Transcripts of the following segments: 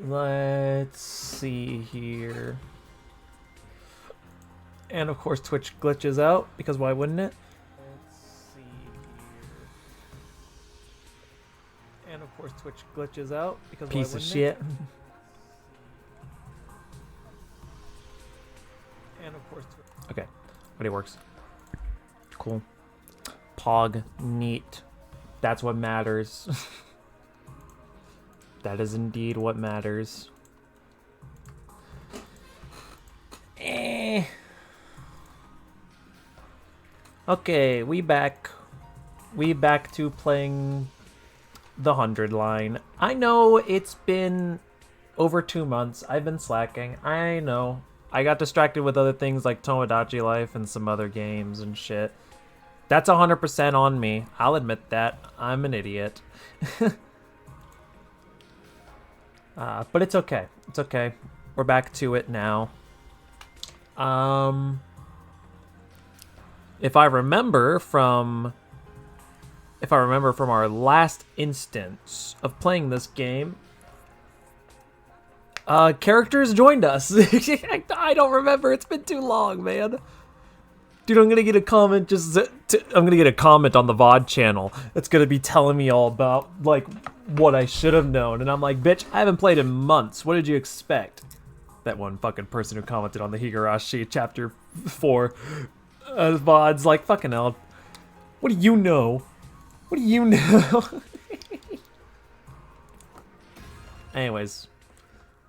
Let's see here. And of course Twitch glitches out, because why wouldn't it? Let's see here. And of course Twitch glitches out, because why wouldn't it? Piece of shit. And of course okay, but it works. Cool. Pog, neat. That's what matters. That is indeed what matters. Okay, we back. We back to playing the 100 line. I know it's been over 2 months. I've been slacking. I know. I got distracted with other things like Tomodachi Life and some other games and shit. That's 100% on me. I'll admit that. I'm an idiot. But it's okay. It's okay. We're back to it now. If I remember from our last instance of playing this game, characters joined us. I don't remember. It's been too long, man. Dude, I'm gonna get a comment. I'm gonna get a comment on the VOD channel. It's gonna be telling me all about like what I should have known, and I'm like, bitch, I haven't played in months. What did you expect? That one fucking person who commented on the Higurashi chapter 4 VODs, like, fucking hell. What do you know? What do you know? Anyways.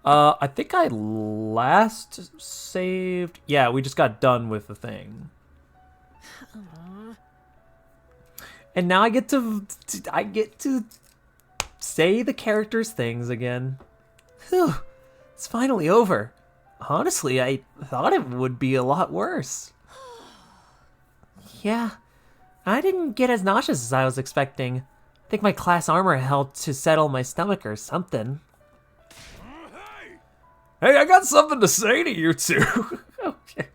I think I last saved... Yeah, we just got done with the thing. And now I get to say the characters' things again. Whew. It's finally over. Honestly, I thought it would be a lot worse. Yeah, I didn't get as nauseous as I was expecting. I think my class armor helped to settle my stomach or something. Hey, I got something to say to you two. Okay.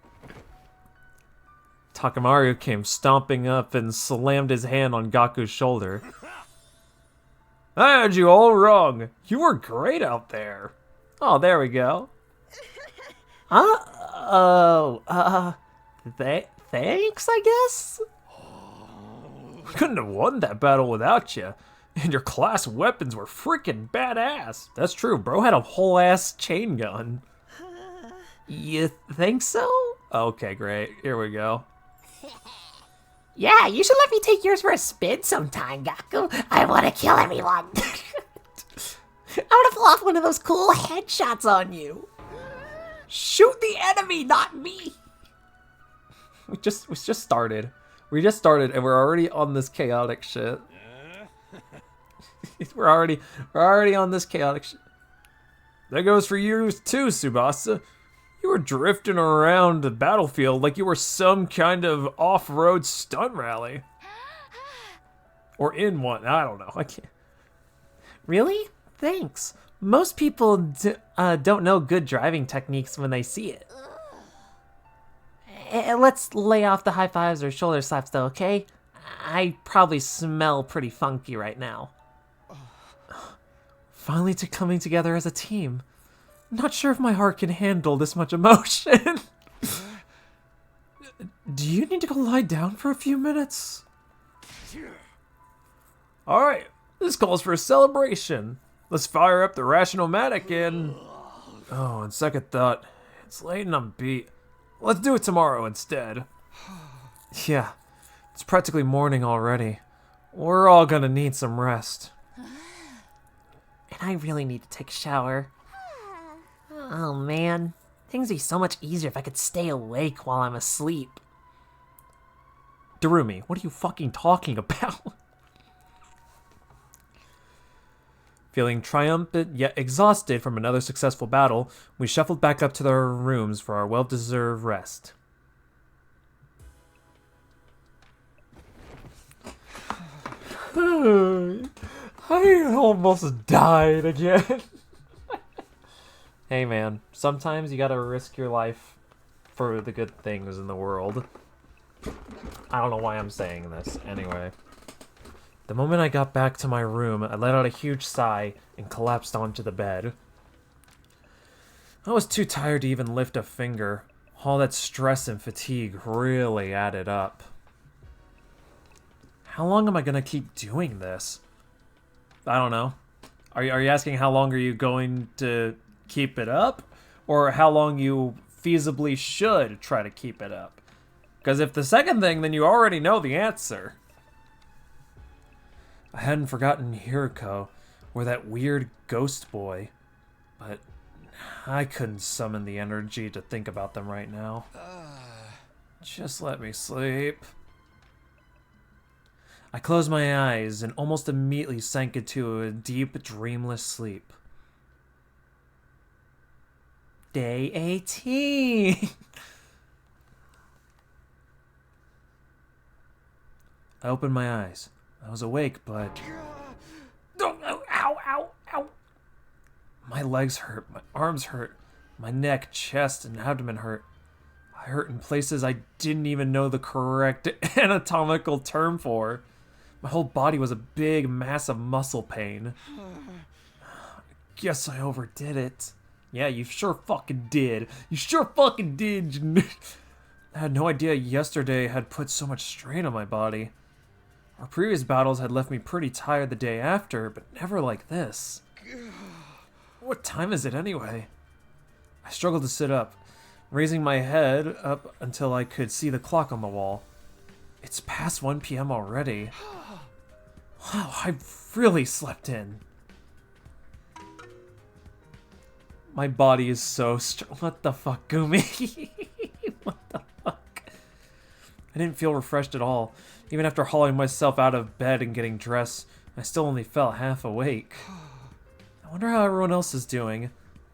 Takamaru came stomping up and slammed his hand on Gaku's shoulder. I had you all wrong. You were great out there. Oh, there we go. Thanks, I guess? Couldn't have won that battle without you. And your class weapons were freaking badass. That's true, bro had a whole ass chain gun. You think so? Okay, great. Here we go. Yeah, you should let me take yours for a spin sometime, Gaku. I want to kill everyone. I want to pull off one of those cool headshots on you. Shoot the enemy, not me. We just started. We just started and we're already on this chaotic shit. we're already on this chaotic shit. That goes for you too, Tsubasa. You were drifting around the battlefield like you were some kind of off-road stunt rally. Or in one, I don't know. I can't. Really? Thanks. Most people don't know good driving techniques when they see it. Let's lay off the high fives or shoulder slaps though, okay? I probably smell pretty funky right now. Finally coming together as a team. Not sure if my heart can handle this much emotion. Do you need to go lie down for a few minutes? Alright, this calls for a celebration. Let's fire up the Rational-Matic and... Oh, on second thought, it's late and I'm beat. Let's do it tomorrow instead. Yeah, it's practically morning already. We're all gonna need some rest. And I really need to take a shower. Oh man, things would be so much easier if I could stay awake while I'm asleep. Darumi, what are you fucking talking about? Feeling triumphant yet exhausted from another successful battle, we shuffled back up to our rooms for our well-deserved rest. I almost died again. Hey man, sometimes you gotta risk your life for the good things in the world. I don't know why I'm saying this. Anyway. The moment I got back to my room, I let out a huge sigh and collapsed onto the bed. I was too tired to even lift a finger. All that stress and fatigue really added up. How long am I gonna keep doing this? I don't know. Are you asking how long are you going to keep it up? Or how long you feasibly should try to keep it up? Because if the second thing, then you already know the answer. I hadn't forgotten Hiriko, or that weird ghost boy, but I couldn't summon the energy to think about them right now. Just let me sleep. I closed my eyes and almost immediately sank into a deep, dreamless sleep. Day 18! I opened my eyes. I was awake, but... Ow, ow, ow! My legs hurt, my arms hurt, my neck, chest, and abdomen hurt. I hurt in places I didn't even know the correct anatomical term for. My whole body was a big mass of muscle pain. Guess I overdid it. Yeah, you sure fucking did. You sure fucking did. I had no idea yesterday had put so much strain on my body. Our previous battles had left me pretty tired the day after, but never like this. What time is it anyway? I struggled to sit up, raising my head up until I could see the clock on the wall. It's past 1 p.m. already. Wow, I've really slept in. My body is so what the fuck, Gumi? What the fuck? I didn't feel refreshed at all. Even after hauling myself out of bed and getting dressed, I still only felt half awake. I wonder how everyone else is doing.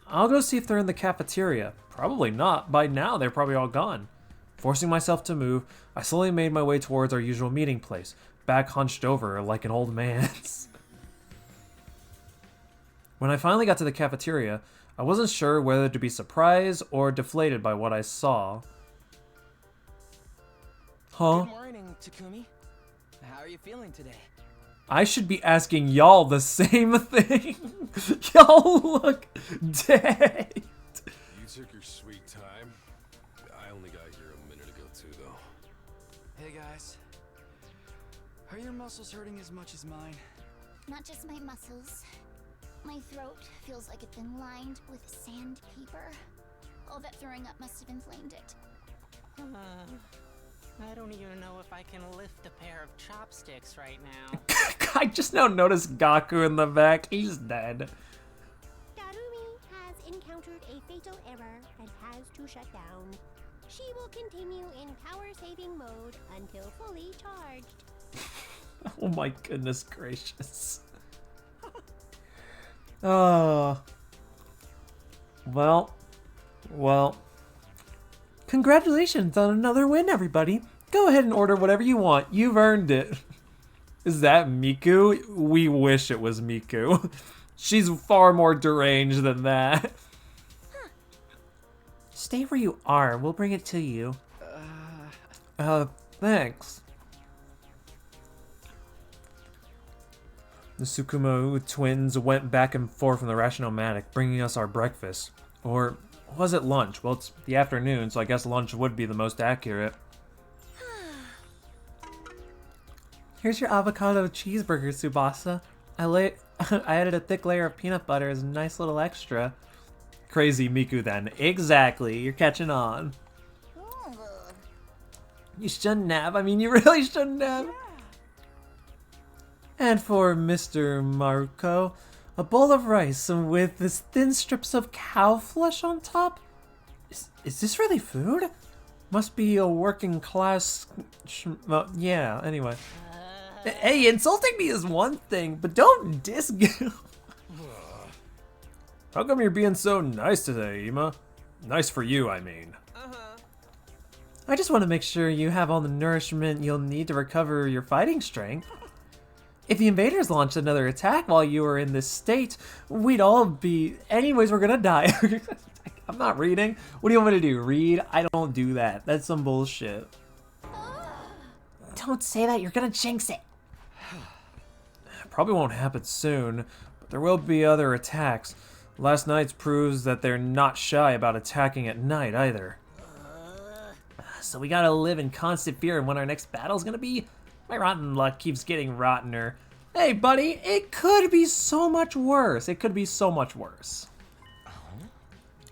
I'll go see if they're in the cafeteria. Probably not. By now, they're probably all gone. Forcing myself to move, I slowly made my way towards our usual meeting place, back hunched over like an old man's. When I finally got to the cafeteria, I wasn't sure whether to be surprised or deflated by what I saw. Huh? Good morning, Takumi. How are you feeling today? I should be asking y'all the same thing. Y'all look dead. You took your sweet time. I only got here a minute ago too, though. Hey guys. Are your muscles hurting as much as mine? Not just my muscles. My throat feels like it's been lined with sandpaper. All that throwing up must have inflamed it. I don't even know if I can lift a pair of chopsticks right now. I just now noticed Gaku in the back. He's dead. Darumi has encountered a fatal error and has to shut down. She will continue in power saving mode until fully charged. Oh my goodness gracious. Oh. Well. Congratulations on another win, everybody. Go ahead and order whatever you want. You've earned it. Is that Miku? We wish it was Miku. She's far more deranged than that. Stay where you are. We'll bring it to you. Thanks. The Tsukumo twins went back and forth from the Rationomatic, bringing us our breakfast. Or was it lunch? Well, it's the afternoon, so I guess lunch would be the most accurate. Here's your avocado cheeseburger, Tsubasa. I added a thick layer of peanut butter as a nice little extra. Crazy Miku then. Exactly, you're catching on. You shouldn't have. I mean, you really shouldn't have. And for Mr. Maruko, a bowl of rice with this thin strips of cow flesh on top? Is this really food? Must be a working class... yeah, anyway. Hey, insulting me is one thing, but don't diss... How come you're being so nice today, Ima? Nice for you, I mean. I just want to make sure you have all the nourishment you'll need to recover your fighting strength. If the invaders launched another attack while you were in this state, we'd all be... Anyways, we're gonna die. I'm not reading. What do you want me to do? Read? I don't do that. That's some bullshit. Don't say that, you're gonna jinx it. Probably won't happen soon, but there will be other attacks. Last night's proves that they're not shy about attacking at night either. So we gotta live in constant fear of when our next battle's gonna be? My rotten luck keeps getting rottener. Hey, buddy, it could be so much worse. It could be so much worse.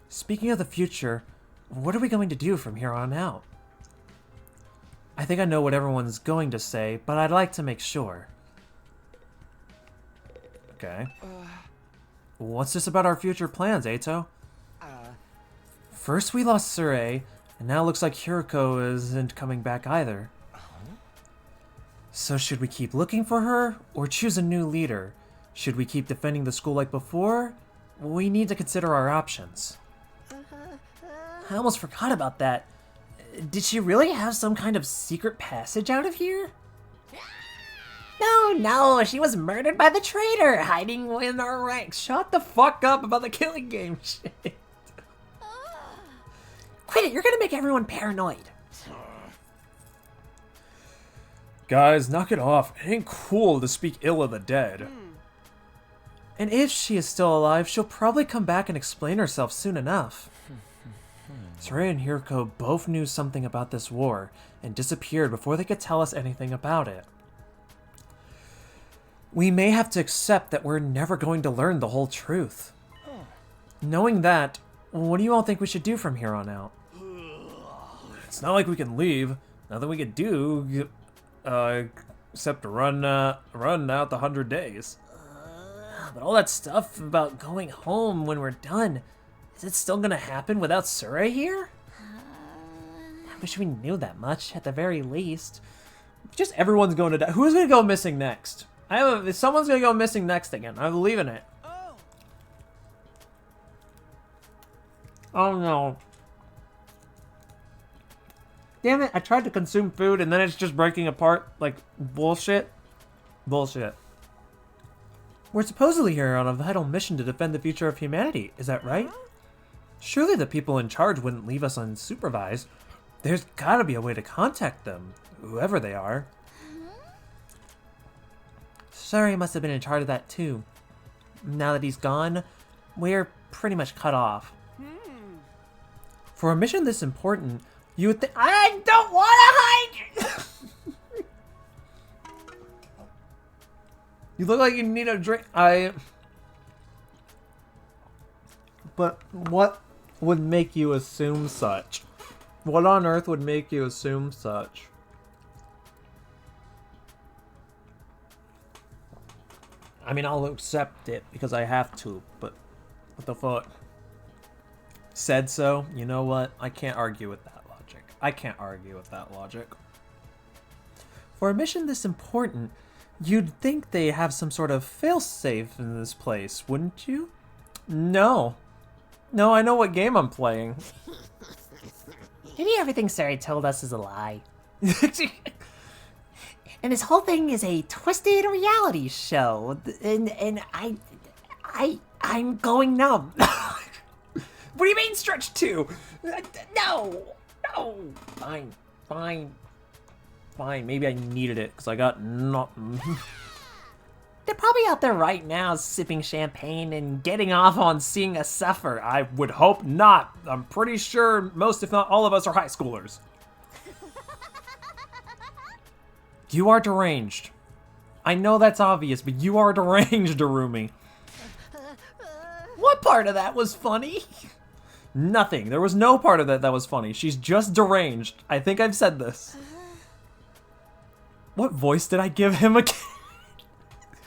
Speaking of the future, what are we going to do from here on out? I think I know what everyone's going to say, but I'd like to make sure. Okay. What's this about our future plans, Eito? First we lost Surrey, and now it looks like Hiroko isn't coming back either. So should we keep looking for her, or choose a new leader? Should we keep defending the school like before? We need to consider our options. I almost forgot about that. Did she really have some kind of secret passage out of here? No, she was murdered by the traitor, hiding in our ranks. Shut the fuck up about the killing game shit. Quit it, you're gonna make everyone paranoid. Guys, knock it off. It ain't cool to speak ill of the dead. And if she is still alive, she'll probably come back and explain herself soon enough. Saray and Hiroko both knew something about this war and disappeared before they could tell us anything about it. We may have to accept that we're never going to learn the whole truth. Knowing that, what do you all think we should do from here on out? It's not like we can leave. Nothing we can do, except run out the 100 days. But all that stuff about going home when we're done, is it still gonna happen without Surrey here? I wish we knew that much, at the very least. Just everyone's going to die. Who's going to go missing next? Someone's going to go missing next again. I believe in it. Oh no. Damn it, I tried to consume food and then it's just breaking apart like bullshit. Bullshit. We're supposedly here on a vital mission to defend the future of humanity, is that right? Surely the people in charge wouldn't leave us unsupervised. There's gotta be a way to contact them, whoever they are. Surrey must have been in charge of that too. Now that he's gone, we're pretty much cut off. For a mission this important, you would think— I don't want to hide! You look like you need a drink. But what would make you assume such? What on earth would make you assume such? I mean, I'll accept it because I have to, but what the fuck? Said so. You know what? I can't argue with that logic. I can't argue with that logic. For a mission this important, you'd think they have some sort of failsafe in this place, wouldn't you? No. No, I know what game I'm playing. Maybe everything Surrey told us is a lie. And this whole thing is a twisted reality show. And I'm going numb. What do you mean, Stretch 2? No. Fine. Maybe I needed it because I got nothing. They're probably out there right now sipping champagne and getting off on seeing us suffer. I would hope not. I'm pretty sure most, if not all of us, are high schoolers. You are deranged. I know that's obvious, but you are deranged, Darumi. What part of that was funny? Nothing. There was no part of that was funny. She's just deranged. I think I've said this. What voice did I give him again?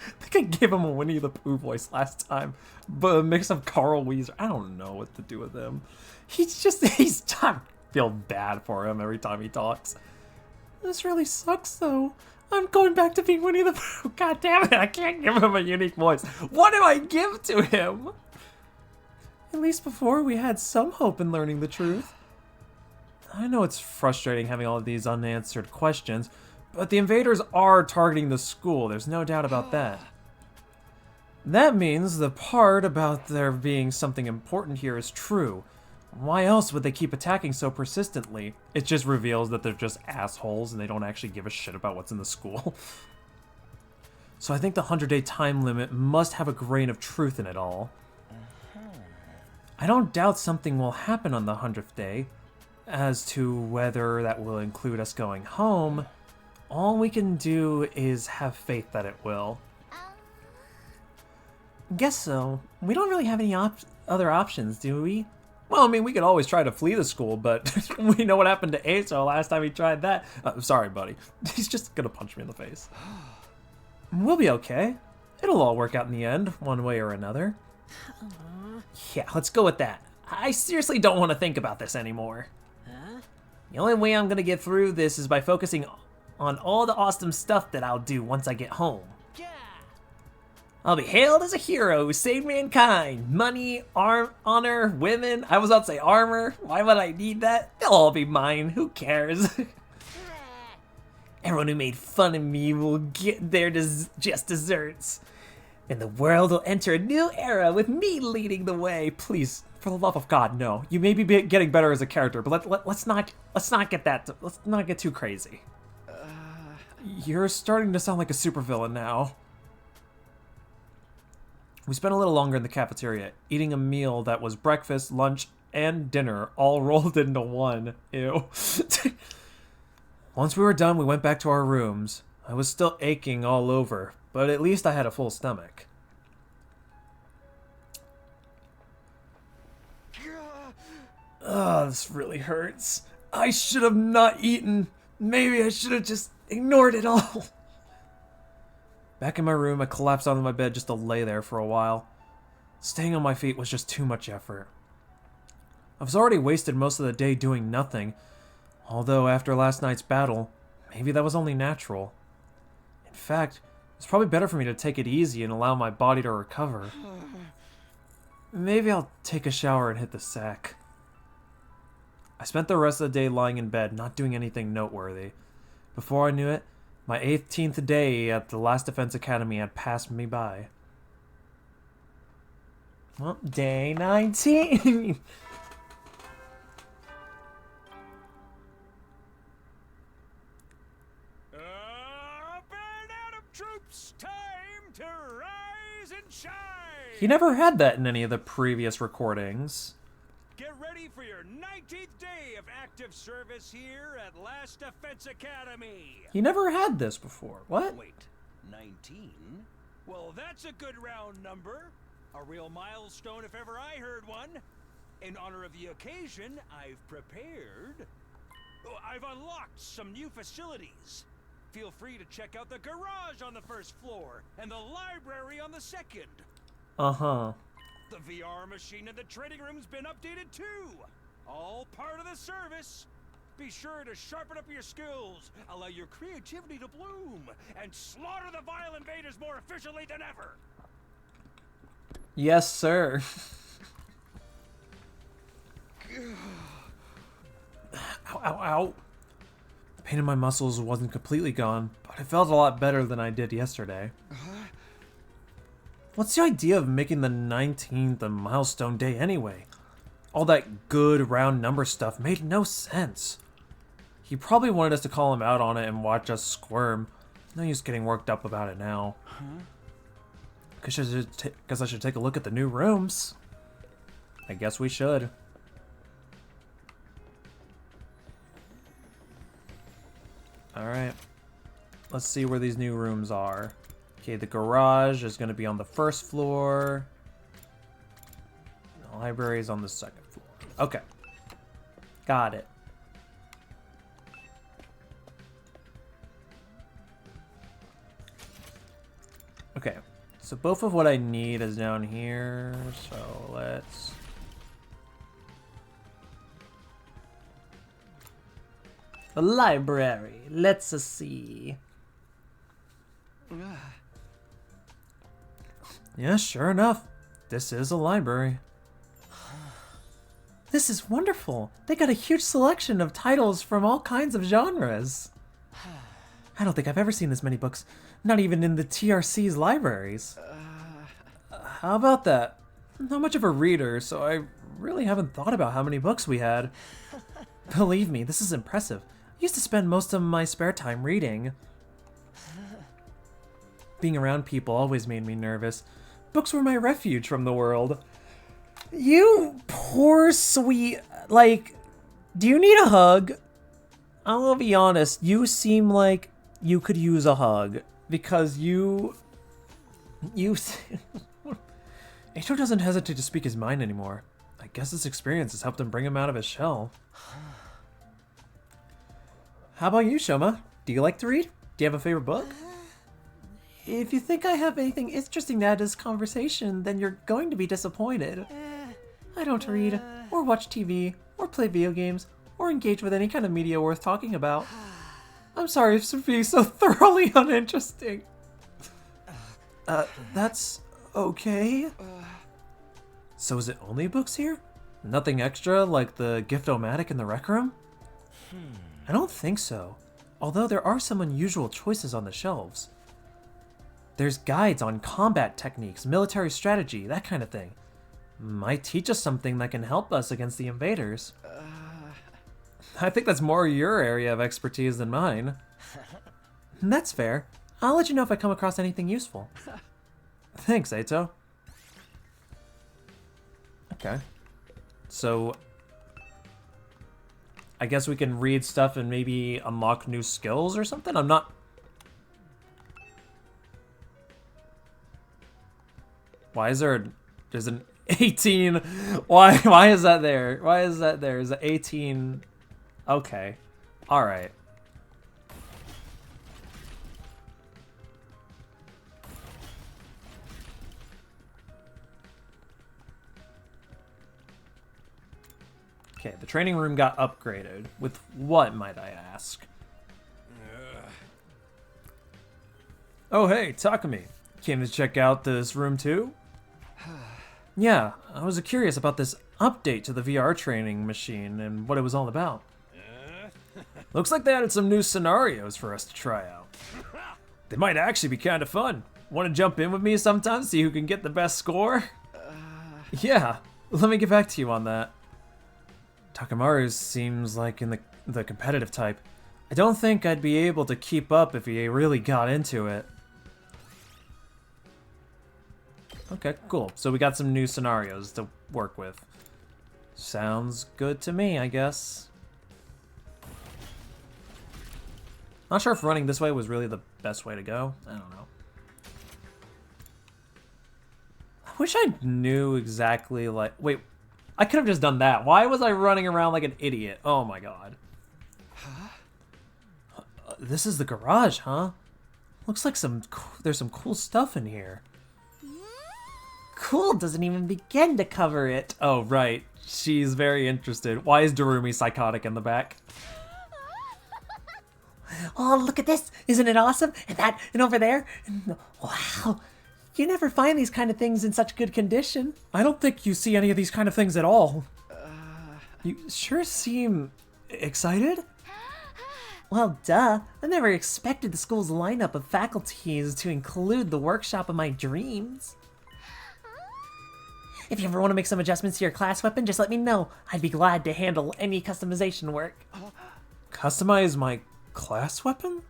I think I gave him a Winnie the Pooh voice last time, but a mix of Carl Weezer. I don't know what to do with him. I feel bad for him every time he talks. This really sucks, though. I'm going back to being Winnie the Pooh. God damn it, I can't give him a unique voice. What do I give to him? At least before, we had some hope in learning the truth. I know it's frustrating having all of these unanswered questions, but the invaders are targeting the school. There's no doubt about that. That means the part about there being something important here is true. Why else would they keep attacking so persistently? It just reveals that they're just assholes and they don't actually give a shit about what's in the school. So I think the 100-day time limit must have a grain of truth in it all. I don't doubt something will happen on the 100th day. As to whether that will include us going home, all we can do is have faith that it will. Guess so. We don't really have any other options, do we? Well, I mean, we could always try to flee the school, but we know what happened to Aso last time he tried that. Sorry, buddy. He's just gonna punch me in the face. We'll be okay. It'll all work out in the end, one way or another. Yeah, let's go with that. I seriously don't want to think about this anymore. The only way I'm gonna get through this is by focusing on all the awesome stuff that I'll do once I get home. I'll be hailed as a hero who saved mankind. Money, honor, women. I was about to say armor. Why would I need that? They'll all be mine. Who cares? Everyone who made fun of me will get their just desserts. And the world will enter a new era with me leading the way. Please, for the love of God, no. You may be getting better as a character, but let's not get too crazy. You're starting to sound like a supervillain now. We spent a little longer in the cafeteria, eating a meal that was breakfast, lunch, and dinner all rolled into one. Ew. Once we were done, we went back to our rooms. I was still aching all over, but at least I had a full stomach. This really hurts. I should have not eaten. Maybe I should have just ignored it all. Back in my room, I collapsed onto my bed just to lay there for a while. Staying on my feet was just too much effort. I was already wasted most of the day doing nothing, although after last night's battle, maybe that was only natural. In fact, it's probably better for me to take it easy and allow my body to recover. Maybe I'll take a shower and hit the sack. I spent the rest of the day lying in bed, not doing anything noteworthy. Before I knew it, my 18th day at the Last Defense Academy had passed me by. Well, day 19! Troops, time to rise and shine! He never had that in any of the previous recordings. Get ready for your 19th day of active service here at Last Defense Academy! He never had this before. What? Wait, 19? Well, that's a good round number. A real milestone if ever I heard one. In honor of the occasion, I've prepared... I've unlocked some new facilities. Feel free to check out the garage on the first floor and the library on the second. Uh-huh. The VR machine in the training room's been updated too. All part of the service. Be sure to sharpen up your skills, allow your creativity to bloom, and slaughter the vile invaders more efficiently than ever. Yes, sir. Ow, ow, ow. The pain in my muscles wasn't completely gone, but I felt a lot better than I did yesterday. What's the idea of making the 19th a milestone day anyway? All that good round number stuff made no sense. He probably wanted us to call him out on it and watch us squirm. No use getting worked up about it now. Guess I should take a look at the new rooms. I guess we should. Alright. Let's see where these new rooms are. Okay, the garage is going to be on the first floor. The library is on the second floor. Okay. Got it. Okay. So both of what I need is down here. So let's... The library. Let's see. Yeah, sure enough. This is a library. This is wonderful. They got a huge selection of titles from all kinds of genres. I don't think I've ever seen this many books. Not even in the TRC's libraries. How about that? I'm not much of a reader, so I really haven't thought about how many books we had. Believe me, this is impressive. I used to spend most of my spare time reading. Being around people always made me nervous. Books were my refuge from the world. You poor sweet, like, do you need a hug? I'll be honest, you seem like you could use a hug because you Ato doesn't hesitate to speak his mind anymore. I guess this experience has helped him bring him out of his shell. How about you, Shoma? Do you like to read? Do you have a favorite book? If you think I have anything interesting to add to this conversation, then you're going to be disappointed. I don't read, or watch TV, or play video games, or engage with any kind of media worth talking about. I'm sorry for being so thoroughly uninteresting. That's okay. So is it only books here? Nothing extra like the Gift-O-Matic in the rec room? I don't think so. Although there are some unusual choices on the shelves. There's guides on combat techniques, military strategy, that kind of thing. Might teach us something that can help us against the invaders. I think that's more your area of expertise than mine. That's fair. I'll let you know if I come across anything useful. Thanks, Ato. Okay. So, I guess we can read stuff and maybe unlock new skills or something? I'm not... Why is there... There's an 18... Why is that there? Why is that there? Is it 18... Okay. Alright. Okay, the training room got upgraded. With what, might I ask? Oh, hey, Takumi. Came to check out this room too? Yeah, I was curious about this update to the VR training machine and what it was all about. Looks like they added some new scenarios for us to try out. They might actually be kind of fun. Want to jump in with me sometime, see who can get the best score? Yeah, let me get back to you on that. Takamaru seems like in the competitive type. I don't think I'd be able to keep up if he really got into it. Okay, cool. So we got some new scenarios to work with. Sounds good to me, I guess. Not sure if running this way was really the best way to go. I don't know. I wish I knew exactly, like... Wait, I could have just done that. Why was I running around like an idiot? Oh my god. Huh? This is the garage, huh? Looks like there's some cool stuff in here. Cool doesn't even begin to cover it. Oh, right. She's very interested. Why is Darumi psychotic in the back? Oh, look at this. Isn't it awesome? And that, and over there. And, wow. You never find these kind of things in such good condition. I don't think you see any of these kind of things at all. You sure seem excited? Well, duh. I never expected the school's lineup of faculties to include the workshop of my dreams. If you ever want to make some adjustments to your class weapon, just let me know. I'd be glad to handle any customization work. Customize my class weapon?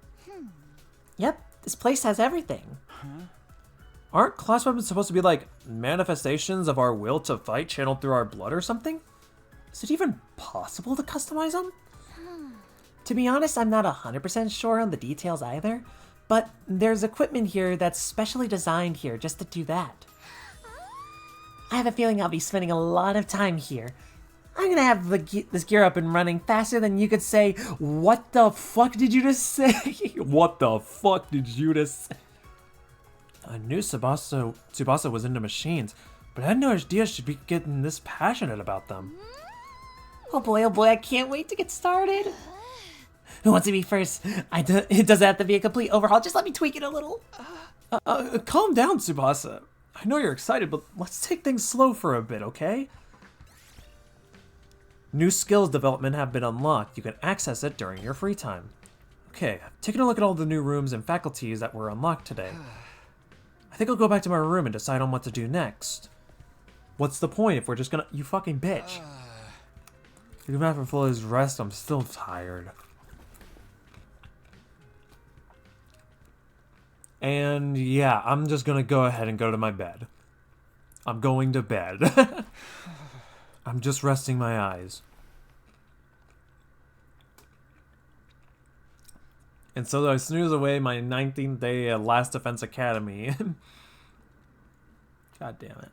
Yep, this place has everything. Aren't class weapons supposed to be like manifestations of our will to fight channeled through our blood or something? Is it even possible to customize them? To be honest, I'm not 100% sure on the details either, but there's equipment here that's specially designed here just to do that. I have a feeling I'll be spending a lot of time here. I'm gonna have this gear up and running faster than you could say, "What the fuck did you just say?" What the fuck did you just say? I knew Tsubasa was into machines, but I had no idea she'd be getting this passionate about them. Oh boy, I can't wait to get started. Who wants to be first? It doesn't have to be a complete overhaul, just let me tweak it a little. Calm down, Tsubasa. I know you're excited, but let's take things slow for a bit, okay? New skills development have been unlocked. You can access it during your free time. Okay, I've taken a look at all the new rooms and faculties that were unlocked today. I think I'll go back to my room and decide on what to do next. What's the point if we're just gonna... You fucking bitch. Even after Flo's rest, I'm still tired. And yeah, I'm just gonna go ahead and go to my bed. I'm going to bed. I'm just resting my eyes. And so I snooze away my 19th day at Last Defense Academy. God damn it.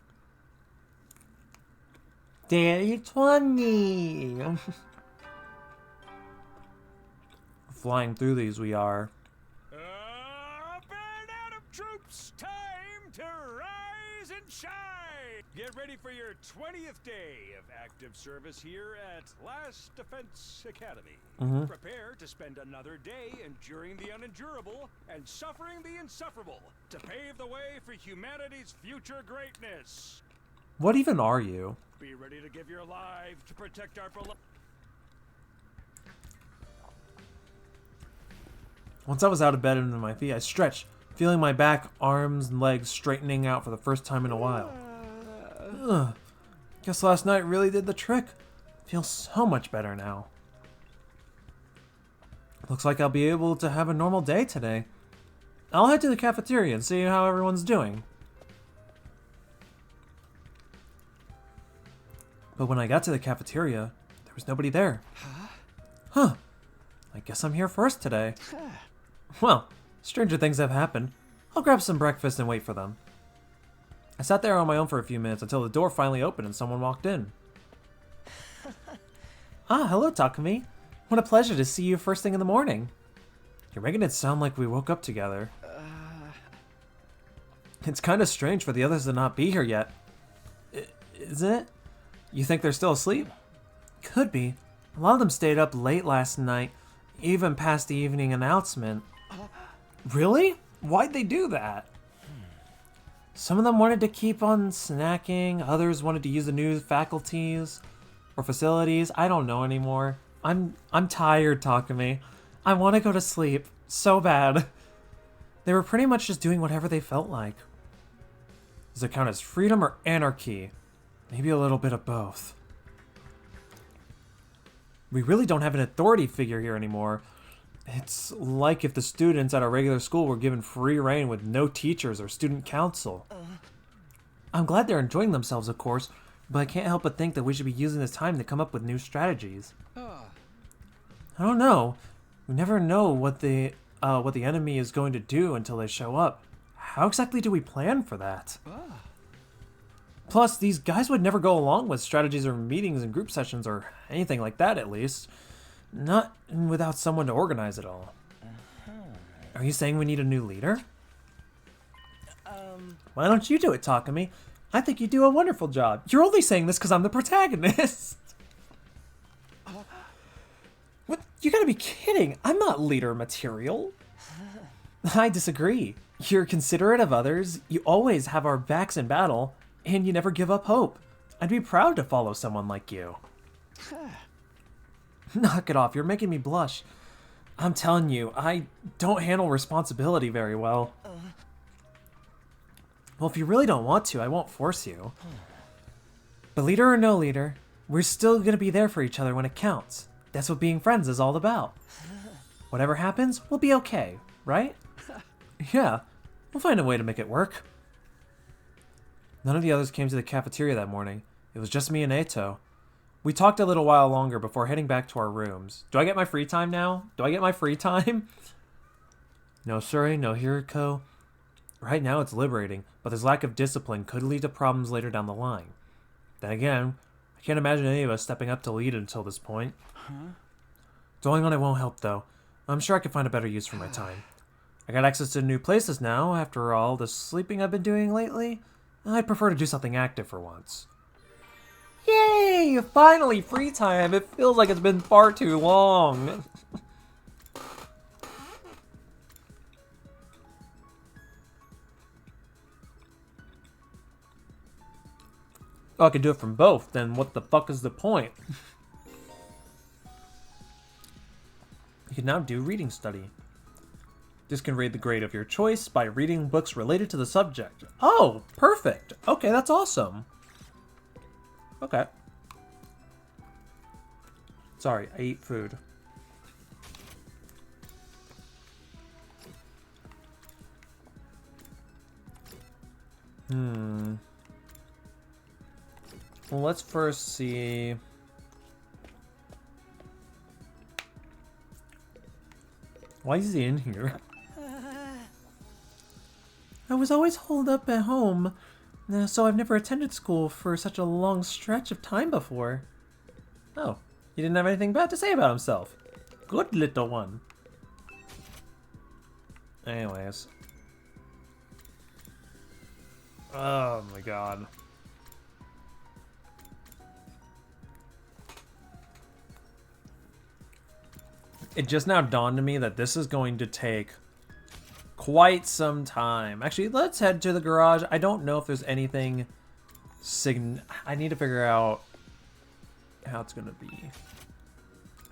Day 20! Flying through these we are. Burn out of troops! Time to rise and shine! Get ready for your 20th day of active service here at Last Defense Academy. Prepare to spend another day enduring the unendurable and suffering the insufferable to pave the way for humanity's future greatness. What even are you? Be ready to give your lives to protect our beloved. Once I was out of bed and on my feet, I stretched, feeling my back, arms, and legs straightening out for the first time in a while. Ugh. Guess last night really did the trick. Feels so much better now. Looks like I'll be able to have a normal day today. I'll head to the cafeteria and see how everyone's doing. But when I got to the cafeteria, there was nobody there. Huh. I guess I'm here first today. Well, stranger things have happened. I'll grab some breakfast and wait for them. I sat there on my own for a few minutes until the door finally opened and someone walked in. Ah, hello, Takumi. What a pleasure to see you first thing in the morning. You're making it sound like we woke up together. It's kind of strange for the others to not be here yet. Isn't it? You think they're still asleep? Could be. A lot of them stayed up late last night, even past the evening announcement. Really? Why'd they do that? Some of them wanted to keep on snacking, others wanted to use the new faculties or facilities. I don't know anymore. I'm tired, Takumi. I want to go to sleep so bad. They were pretty much just doing whatever they felt like. Does it count as freedom or anarchy? Maybe a little bit of both. We really don't have an authority figure here anymore. It's like if the students at our regular school were given free reign with no teachers or student council. I'm glad they're enjoying themselves, of course, but I can't help but think that we should be using this time to come up with new strategies. I don't know. We never know what the enemy is going to do until they show up. How exactly do we plan for that? Plus, these guys would never go along with strategies or meetings and group sessions or anything like that, at least. Not without someone to organize it all. Are you saying we need a new leader? Why don't you do it, Takumi? I think you do a wonderful job. You're only saying this because I'm the protagonist. What? You gotta be kidding. I'm not leader material. I disagree. You're considerate of others, you always have our backs in battle, and you never give up hope. I'd be proud to follow someone like you. Knock it off, you're making me blush. I'm telling you, I don't handle responsibility very well. Well, if you really don't want to, I won't force you. But leader or no leader, we're still gonna be there for each other when it counts. That's what being friends is all about. Whatever happens, we'll be okay, right? Yeah, we'll find a way to make it work. None of the others came to the cafeteria that morning. It was just me and Eito. We talked a little while longer before heading back to our rooms. Do I get my free time now? Do I get my free time? No Suri, no Hiriko. Right now it's liberating, but this lack of discipline could lead to problems later down the line. Then again, I can't imagine any of us stepping up to lead until this point. Dwelling on it won't help though. I'm sure I can find a better use for my time. I got access to new places now, after all the sleeping I've been doing lately. I'd prefer to do something active for once. Yay! Finally, free time! It feels like it's been far too long. Oh, I can do it from both, then what the fuck is the point? You can now do reading study. This can rate the grade of your choice by reading books related to the subject. Oh, perfect! Okay, that's awesome. Okay. Sorry, I eat food. Well, let's first see. Why is he in here? I was always holed up at home, so I've never attended school for such a long stretch of time before. Oh, he didn't have anything bad to say about himself. Good little one. Anyways. Oh my god. It just now dawned on me that this is going to take quite some time. Actually, let's head to the garage. I don't know if there's anything I need to figure out how it's gonna be.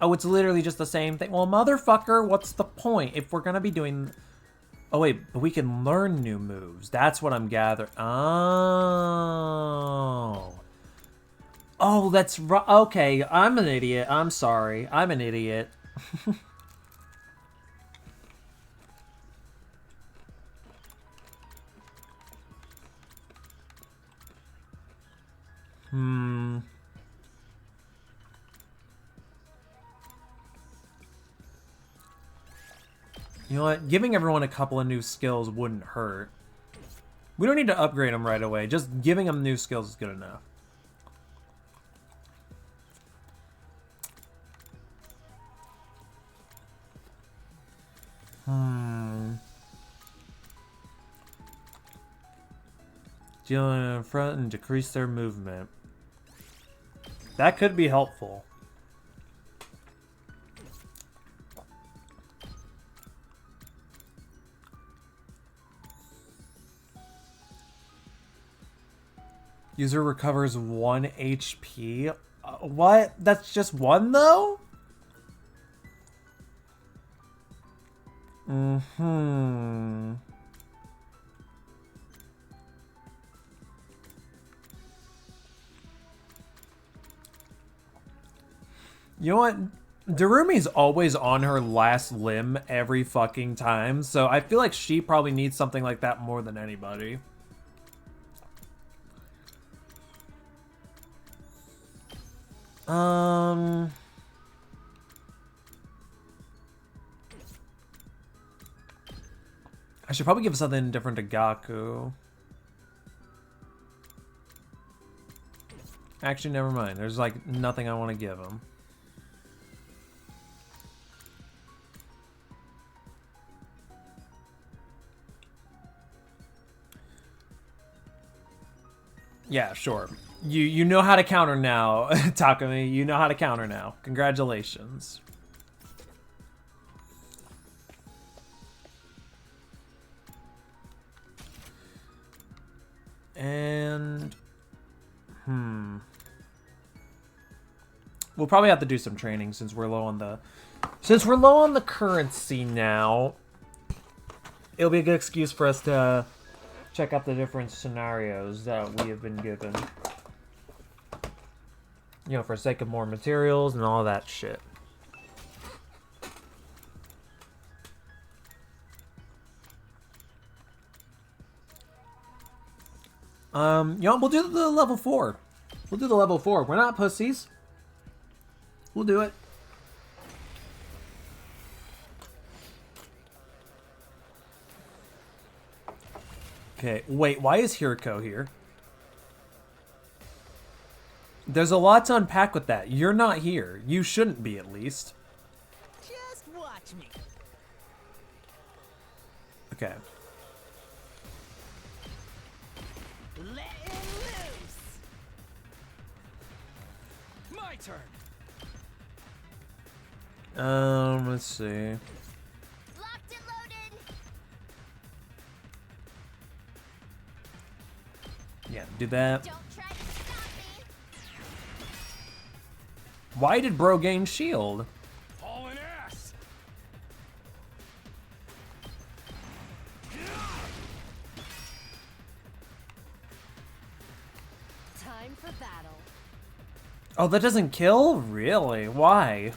Oh, it's literally just the same thing. Well, motherfucker, what's the point? If we're gonna be doing... Oh, wait, but we can learn new moves. That's what I'm gathering. Oh. Oh, that's right. Okay, I'm an idiot. I'm sorry. I'm an idiot. You know what? Giving everyone a couple of new skills wouldn't hurt. We don't need to upgrade them right away. Just giving them new skills is good enough. Dealing in front and decrease their movement. That could be helpful. User recovers 1 HP. What? That's just 1 though? Mm-hmm. You know what? Darumi's always on her last limb every fucking time, so I feel like she probably needs something like that more than anybody. I should probably give something different to Gaku. Actually, never mind. There's like nothing I want to give him. Yeah, sure. You know how to counter now, Takumi. You know how to counter now. Congratulations. And we'll probably have to do some training since we're low on the currency now. It'll be a good excuse for us to check out the different scenarios that we have been given. You know, for sake of more materials and all that shit. You know, we'll do the level 4. We'll do the level 4. We're not pussies. We'll do it. Okay, wait, why is Hiriko here? There's a lot to unpack with that. You're not here. You shouldn't be, at least. Just watch me. Okay. Let it loose. My turn. Let's see. Locked and loaded. Yeah, do that. Don't try to stop me. Why did bro gain shield? Hauling ass. Time for battle. Oh, that doesn't kill? Really? Why?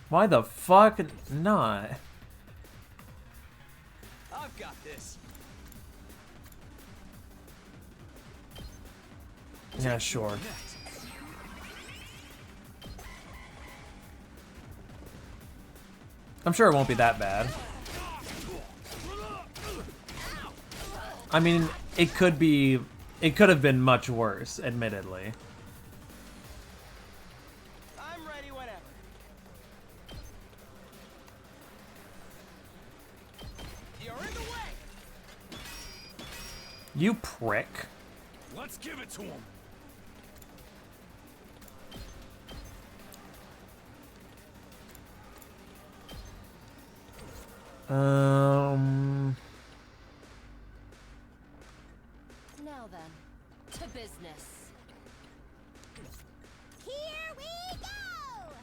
Why the fuck not? I've got this. Yeah, sure. I'm sure it won't be that bad. I mean, it could be... It could have been much worse, admittedly. I'm ready whenever. You're in the way. You prick. Let's give it to him. Now then, to business. Here we go!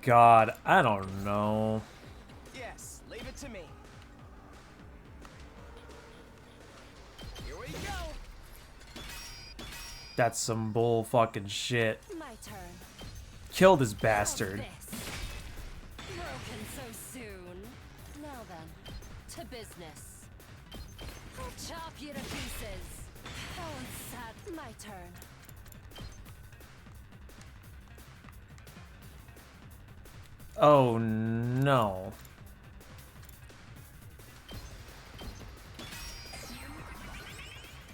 God, I don't know. Yes, leave it to me. Here we go. That's some bull fucking shit. My turn. Kill this bastard. How's this? Broken so soon. Now then, to business. I'll chop you to pieces. How sad. My turn. Oh no.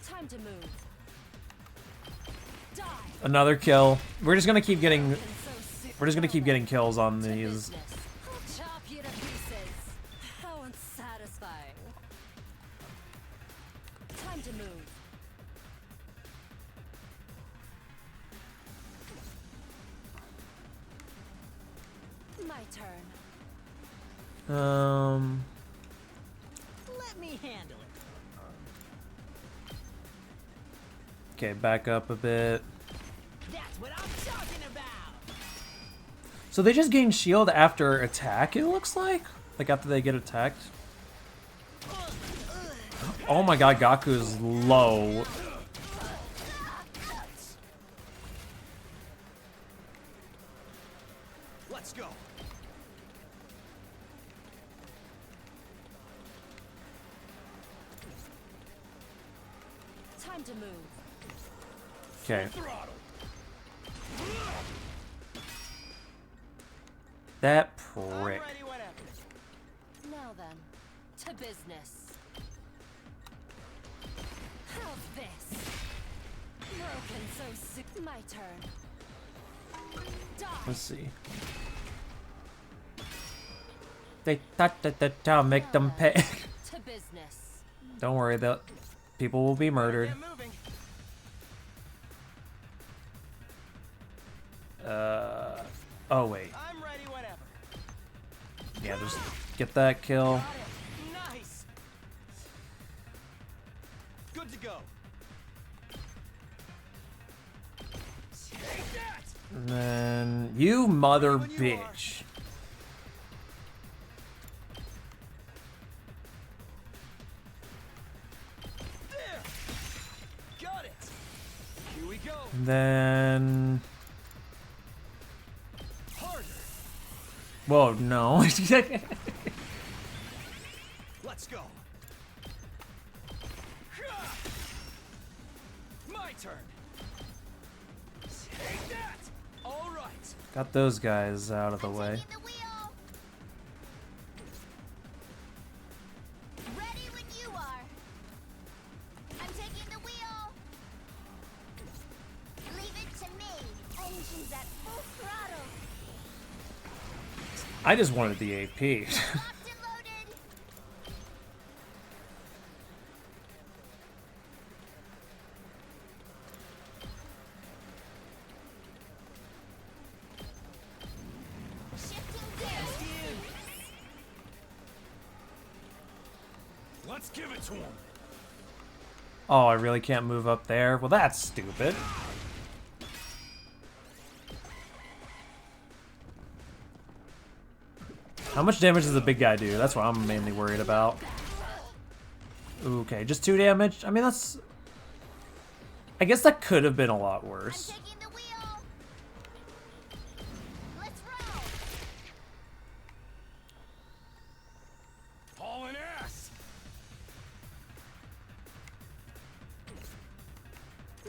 Time to move. Die. Another kill. We're just gonna keep getting... Broken so soon. We're just gonna keep getting kills on To these. business. I'll chop you to pieces. How unsatisfying. Time to move. My turn. Let me handle it. Okay, back up a bit. That's what I'm talking about. So they just gain shield after attack, it looks like? Like after they get attacked? Oh my god, Gaku's low. Let's go. Time to move. Okay. Throttle. That I'm prick. ready whenever. Now then, to business. How's this? Broken so soon. My turn. Die. Let's see. They thought make them pay. To business. Don't worry, the people will be murdered. Get moving. Oh wait. I'm ready whenever. Yeah, just get that kill. Got it. Nice. Good to go. Take that. And then you mother When you are. bitch. There. Got it. Here we go. And then Harder. whoa, no. Let's go. My turn. Take that. All right. Got those guys out of the way. Taking the wheel. Ready when you are. I'm taking the wheel. Leave it to me. Engines at full throttle. I just wanted the AP. Locked and loaded. Shifting gears. Let's give it to him. Oh, I really can't move up there? Well, that's stupid. How much damage does the big guy do? That's what I'm mainly worried about. Okay, just 2 damage? I mean, that's... I guess that could have been a lot I'm worse. taking the wheel. Let's roll. Hauling ass.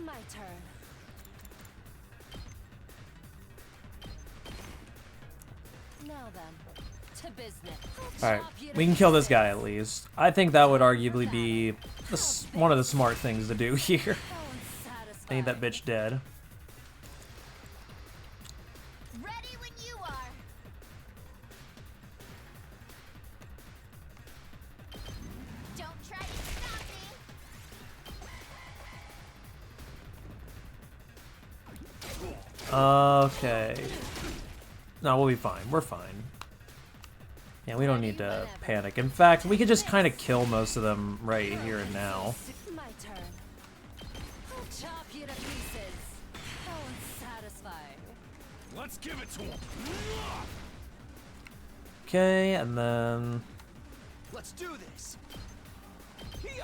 My turn. Now then, to business. Alright, we can kill this guy at least. I think that would arguably be one of the smart things to do here. I need that bitch dead. Ready when you are. Don't try to stop me. Okay. No, we'll be fine. We're fine. Yeah, we don't need to panic. In fact, we could just kind of kill most of them right here and now. My turn. I'll chop you to pieces. How unsatisfying. Let's give it to him. Okay, and then... Let's do this. Here.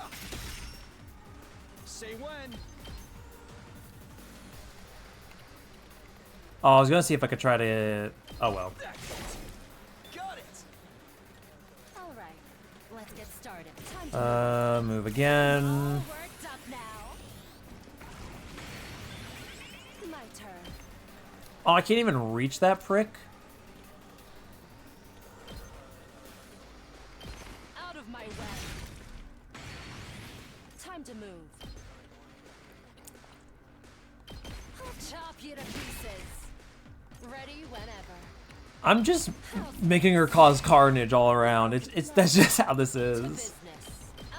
Say when. Oh, I was gonna see if I could try to... Oh, well. Got it. All right, let's get started. Time to Move again. all worked up now. My turn. Oh, I can't even reach that prick? Out of my way. Time to move. I'll chop you to pieces. Ready whenever. I'm just making her cause carnage all around. That's just how this To is. business.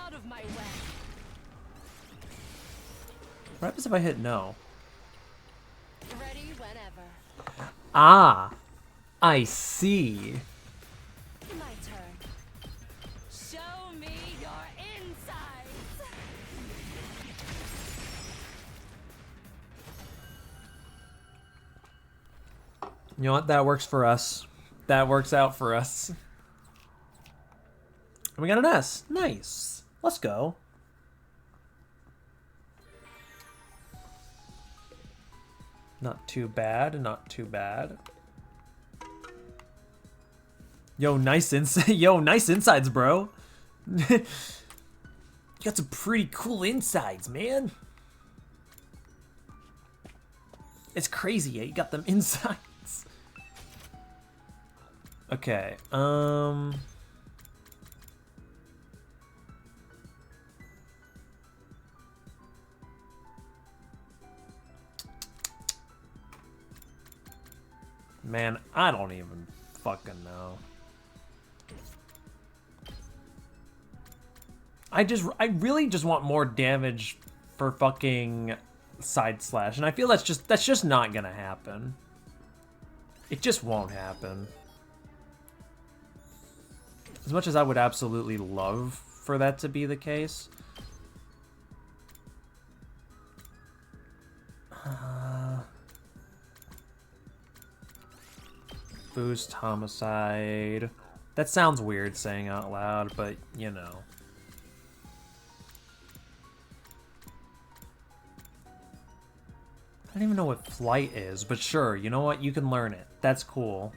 Out of my way. What happens if I hit no? Ready whenever. Ah, I see. My turn. Show me your insides. You know what? That works for us. That works out for us. And we got an S. Nice. Let's go. Not too bad. Not too bad. Yo, nice nice insides, bro. You got some pretty cool insides, man. It's crazy, yeah. You got them insides. Okay, man, I don't even fucking know. I really just want more damage for fucking side slash, and I feel that's just not gonna happen. It just won't happen. As much as I would absolutely love for that to be the case. Boost homicide. That sounds weird saying out loud, but you know. I don't even know what flight is, but sure, you know what? You can learn it. That's cool.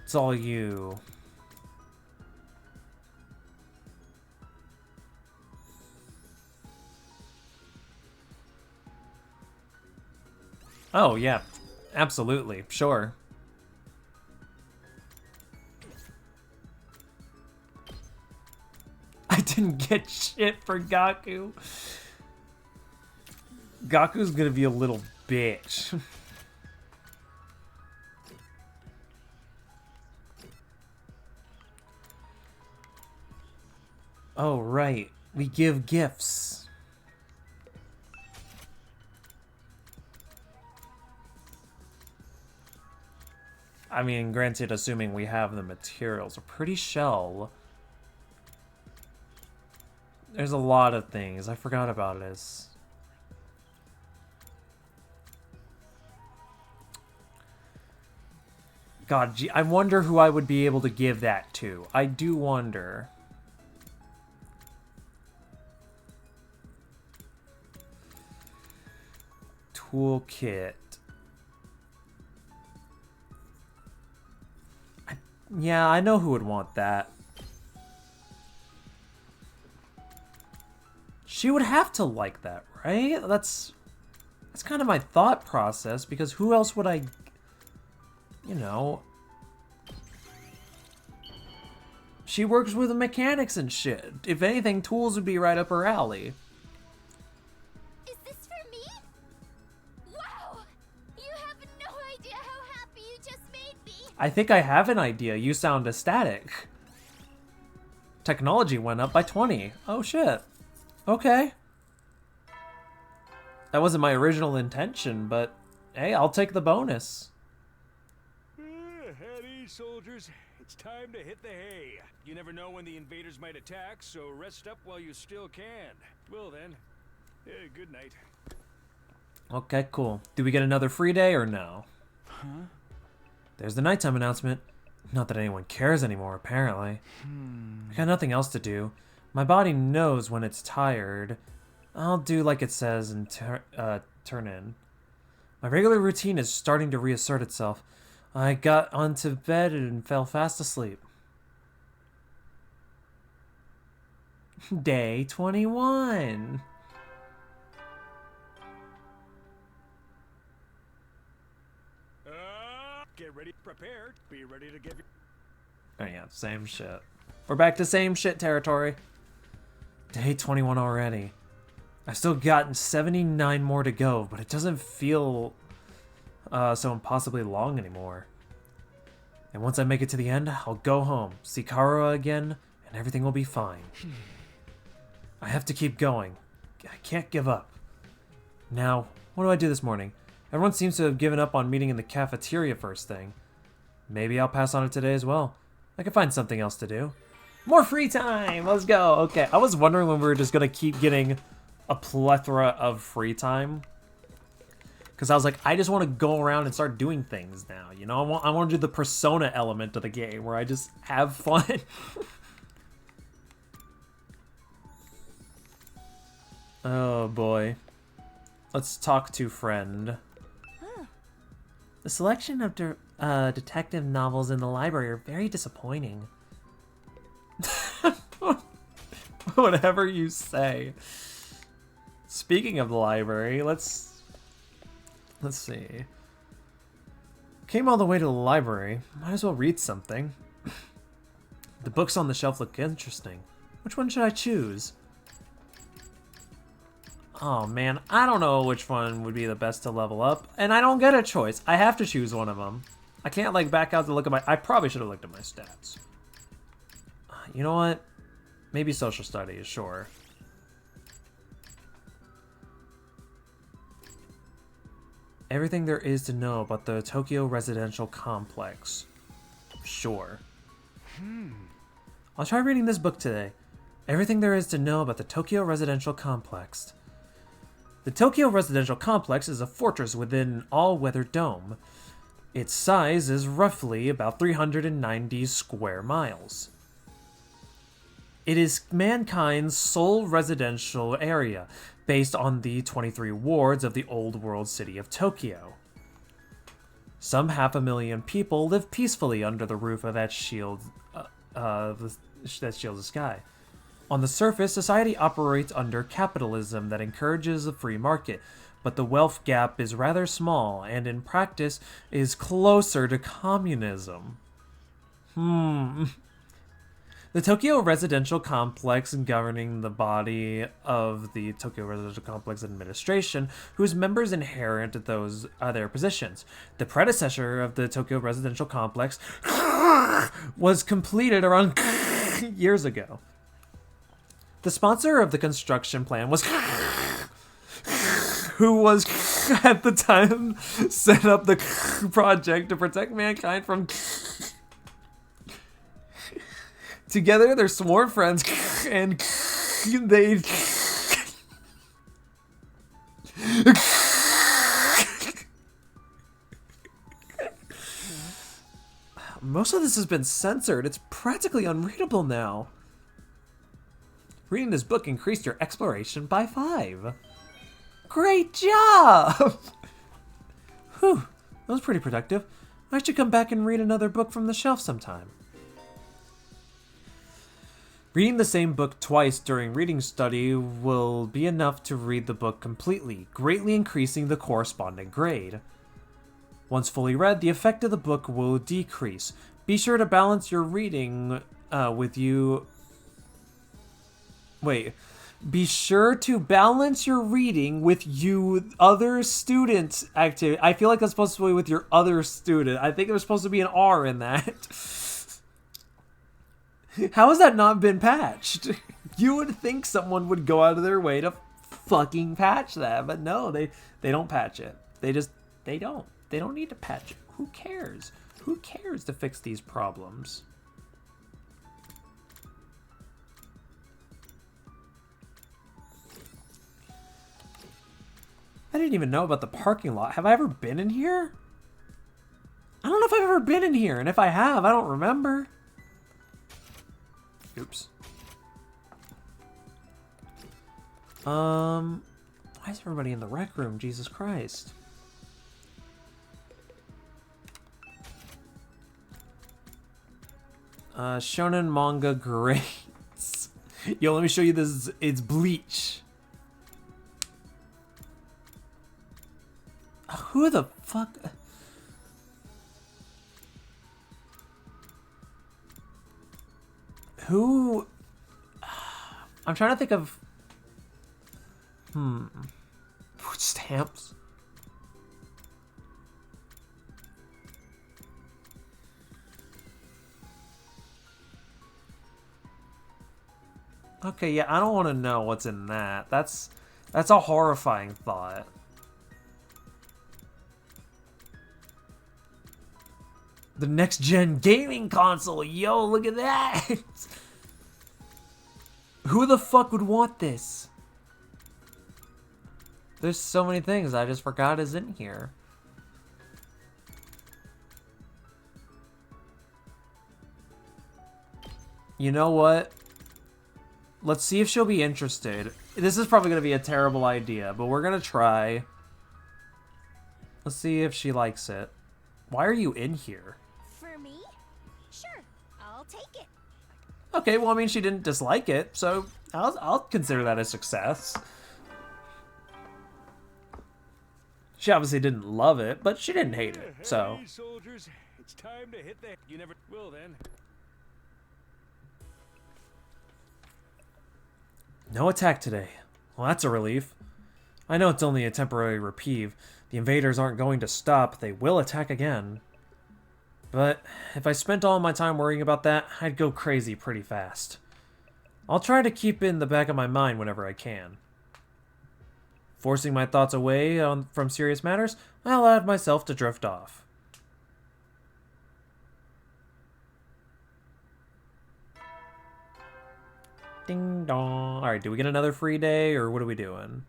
It's all you. Oh, yeah. Absolutely. Sure. I didn't get shit for Gaku. Gaku's gonna be a little bitch. Oh, right. We give gifts. I mean, granted, assuming we have the materials. A pretty shell. There's a lot of things. I forgot about this. God, gee, I wonder who I would be able to give that to. I do wonder. Toolkit. Yeah, I know who would want that. She would have to like that, right? That's kind of my thought process, because who else would I, you know... She works with the mechanics and shit. If anything, tools would be right up her alley. Is this for me? Wow! You have no idea how happy you just made me. I think I have an idea. You sound ecstatic. Technology went up by 20. Oh shit. Okay. That wasn't my original intention, but hey, I'll take the bonus. At ease, soldiers. It's time to hit the hay. You never know when the invaders might attack, so rest up while you still can. Well then, good night. Okay, cool. Do we get another free day or no? Huh? There's the nighttime announcement. Not that anyone cares anymore, apparently. I got nothing else to do. My body knows when it's tired. I'll do like it says and turn in. My regular routine is starting to reassert itself. I got onto bed and fell fast asleep. Day 21. Get ready, prepared, be ready to give you... Oh yeah, same shit. We're back to same shit territory. Day 21 already. I've still got 79 more to go, but it doesn't feel so impossibly long anymore. And once I make it to the end, I'll go home, see Karua again, and everything will be fine. I have to keep going. I can't give up. Now, what do I do this morning? Everyone seems to have given up on meeting in the cafeteria first thing. Maybe I'll pass on it today as well. I can find something else to do. More free time! Let's go! Okay, I was wondering when we were just gonna keep getting a plethora of free time. Because I was like, I just want to go around and start doing things now. You know, I want to do the Persona element of the game where I just have fun. Oh boy. Let's talk to friend. The selection of detective novels in the library are very disappointing. Whatever you say. Speaking of the library, let's see. Came all the way to the library. Might as well read something. The books on the shelf look interesting. Which one should I choose? Oh man, I don't know which one would be the best to level up, and I don't get a choice. I have to choose one of them. I can't like back out to look at my... I probably should have looked at my stats. You know what? Maybe social studies, sure. Everything there is to know about the Tokyo residential complex. Sure. I'll try reading this book today. Everything there is to know about the Tokyo residential complex. The Tokyo residential complex is a fortress within an all-weather dome. Its size is roughly about 390 square miles. It is mankind's sole residential area, based on the 23 wards of the old world city of Tokyo. Some 500,000 people live peacefully under the roof of that shields the sky. On the surface, society operates under capitalism that encourages a free market, but the wealth gap is rather small, and in practice is closer to communism. The Tokyo Residential Complex governing the body of the Tokyo Residential Complex Administration, whose members inherit their positions. The predecessor of the Tokyo Residential Complex was completed around years ago. The sponsor of the construction plan was who was at the time set up the project to protect mankind from... Together, they're sworn friends, and they... Most of this has been censored. It's practically unreadable now. Reading this book increased your exploration by 5. Great job! Whew, that was pretty productive. I should come back and read another book from the shelf sometime. Reading the same book twice during reading study will be enough to read the book completely, greatly increasing the corresponding grade. Once fully read, the effect of the book will decrease. Be sure to balance your reading with you... Wait. Be sure to balance your reading with you other students' activity. I feel like that's supposed to be with your other student. I think there's supposed to be an R in that. How has that not been patched? You would think someone would go out of their way to fucking patch that, but no, they don't patch it. They don't. They don't need to patch it. Who cares? Who cares to fix these problems? I didn't even know about the parking lot. Have I ever been in here? I don't know if I've ever been in here, and if I have, I don't remember. Oops. Why is everybody in the rec room? Jesus Christ. Shonen manga grades. Yo, let me show you this. It's Bleach. Who the fuck? Who? I'm trying to think of... Stamps? Okay, yeah, I don't want to know what's in that. That's a horrifying thought. The next-gen gaming console! Yo, look at that! Who the fuck would want this? There's so many things I just forgot is in here. You know what? Let's see if she'll be interested. This is probably going to be a terrible idea, but we're going to try. Let's see if she likes it. Why are you in here? For me? Sure, I'll take it. Okay, well, I mean, she didn't dislike it, so I'll consider that a success. She obviously didn't love it, but she didn't hate it, so. Hey, soldiers, it's time to hit the... You never will, then. No attack today. Well, that's a relief. I know it's only a temporary reprieve. The invaders aren't going to stop. They will attack again. But if I spent all my time worrying about that, I'd go crazy pretty fast. I'll try to keep it in the back of my mind whenever I can. Forcing my thoughts away from serious matters, I allowed myself to drift off. Ding dong. Alright, do we get another free day, or what are we doing?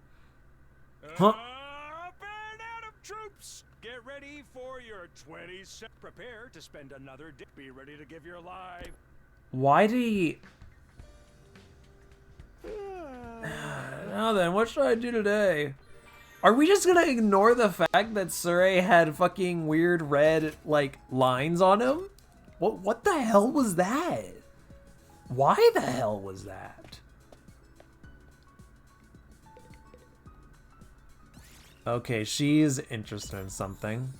Huh? Band out of troops! Get ready for your 20th. Prepare to spend another day. Be ready to give your life. Why did he... Now then, what should I do today? Are we just gonna ignore the fact that Surrey had fucking weird red, like, lines on him? What the hell was that? Why the hell was that? Okay, she's interested in something.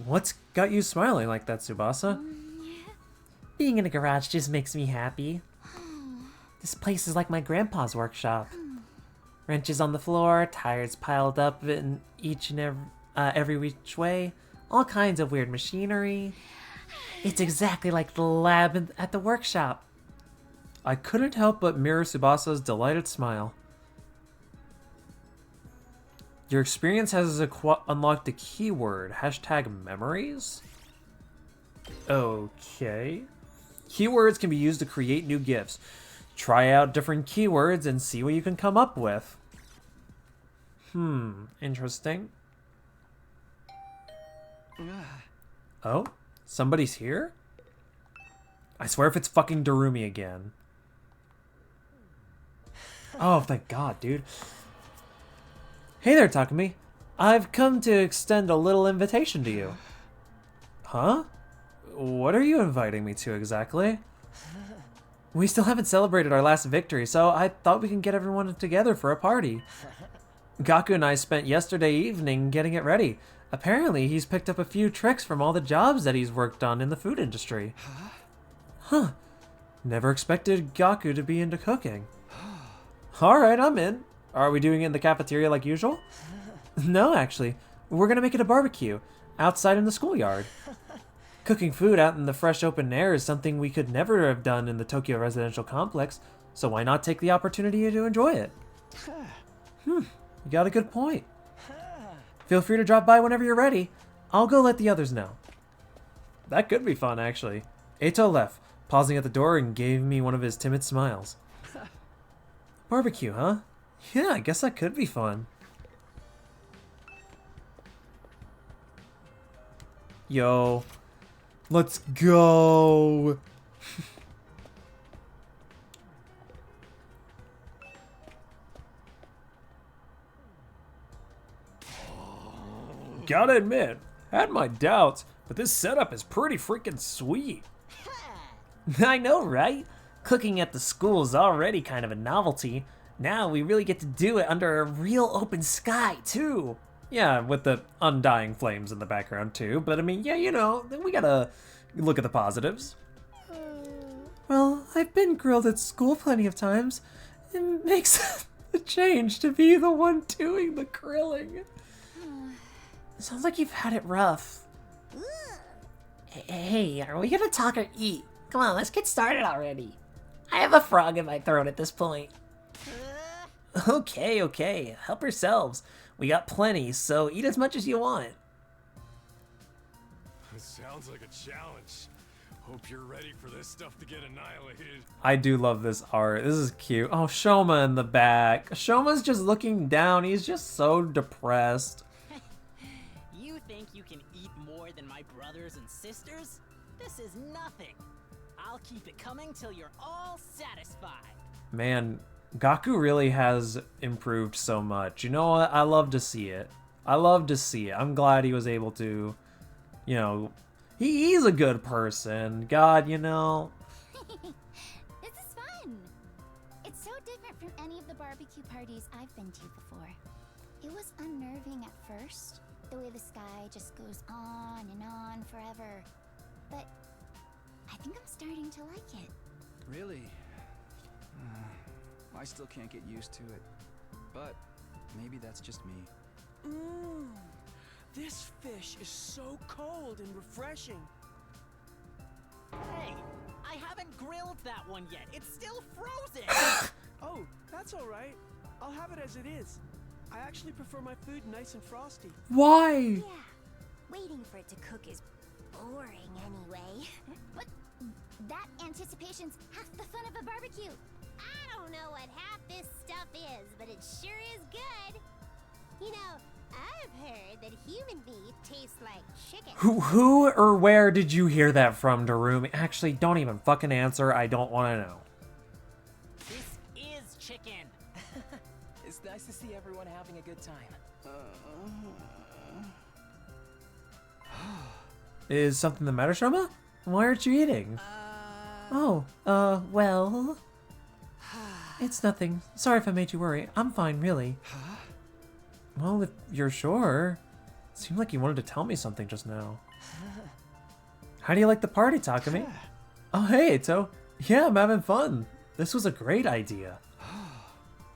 What's got you smiling like that, Tsubasa? Being in a garage just makes me happy. This place is like my grandpa's workshop. Wrenches on the floor, tires piled up in each and every which way, all kinds of weird machinery. It's exactly like the lab at the workshop. I couldn't help but mirror Tsubasa's delighted smile. Your experience has unlocked a keyword. #memories? Okay. Keywords can be used to create new gifts. Try out different keywords and see what you can come up with. Interesting. Oh? Somebody's here? I swear if it's fucking Darumi again. Oh, thank God, dude. Hey there, Takumi. I've come to extend a little invitation to you. Huh? What are you inviting me to exactly? We still haven't celebrated our last victory, so I thought we can get everyone together for a party. Gaku and I spent yesterday evening getting it ready. Apparently, he's picked up a few tricks from all the jobs that he's worked on in the food industry. Huh. Never expected Gaku to be into cooking. Alright, I'm in. Are we doing it in the cafeteria like usual? No, actually. We're gonna make it a barbecue, outside in the schoolyard. Cooking food out in the fresh open air is something we could never have done in the Tokyo residential complex, so why not take the opportunity to enjoy it? You got a good point. Feel free to drop by whenever you're ready. I'll go let the others know. That could be fun, actually. Eito left, pausing at the door and gave me one of his timid smiles. Barbecue, huh? Yeah, I guess that could be fun. Yo, let's go. Gotta admit, had my doubts, but this setup is pretty freaking sweet. I know, right? Cooking at the school is already kind of a novelty. Now we really get to do it under a real open sky, too. Yeah, with the undying flames in the background, too. But I mean, yeah, you know, we gotta look at the positives. Well, I've been grilled at school plenty of times. It makes a change to be the one doing the grilling. Sounds like you've had it rough. Hey, are we gonna talk or eat? Come on, let's get started already. I have a frog in my throat at this point. Okay, help yourselves. We got plenty, so eat as much as you want. It sounds like a challenge. Hope you're ready for this stuff to get annihilated. I do love this art. This is cute. Oh, Shoma in the back. Shoma's just looking down. He's just so depressed. You think you can eat more than my brothers and sisters? This is nothing. I'll keep it coming till you're all satisfied. Man, Gaku really has improved so much. You know what? I love to see it. I love to see it. I'm glad he was able to, you know, he's a good person. God, you know. This is fun. It's so different from any of the barbecue parties I've been to before. It was unnerving at first, the way the sky just goes on and on forever. But I think I'm starting to like it. Really? I still can't get used to it. But maybe that's just me. This fish is so cold and refreshing. Hey, I haven't grilled that one yet. It's still frozen. Oh, that's all right. I'll have it as it is. I actually prefer my food nice and frosty. Why? Yeah, waiting for it to cook is boring anyway. But that anticipation's half the fun of a barbecue. I don't know what half this stuff is, but it sure is good. You know, I've heard that human beef tastes like chicken. Who or where did you hear that from, Darumi? Actually, don't even fucking answer. I don't want to know. This is chicken. It's nice to see everyone having a good time. Is something the matter, Shoma? Why aren't you eating? Well... It's nothing. Sorry if I made you worry. I'm fine, really. Well, if you're sure. It seemed like you wanted to tell me something just now. How do you like the party, Takumi? Oh, hey, Eito. Yeah, I'm having fun. This was a great idea.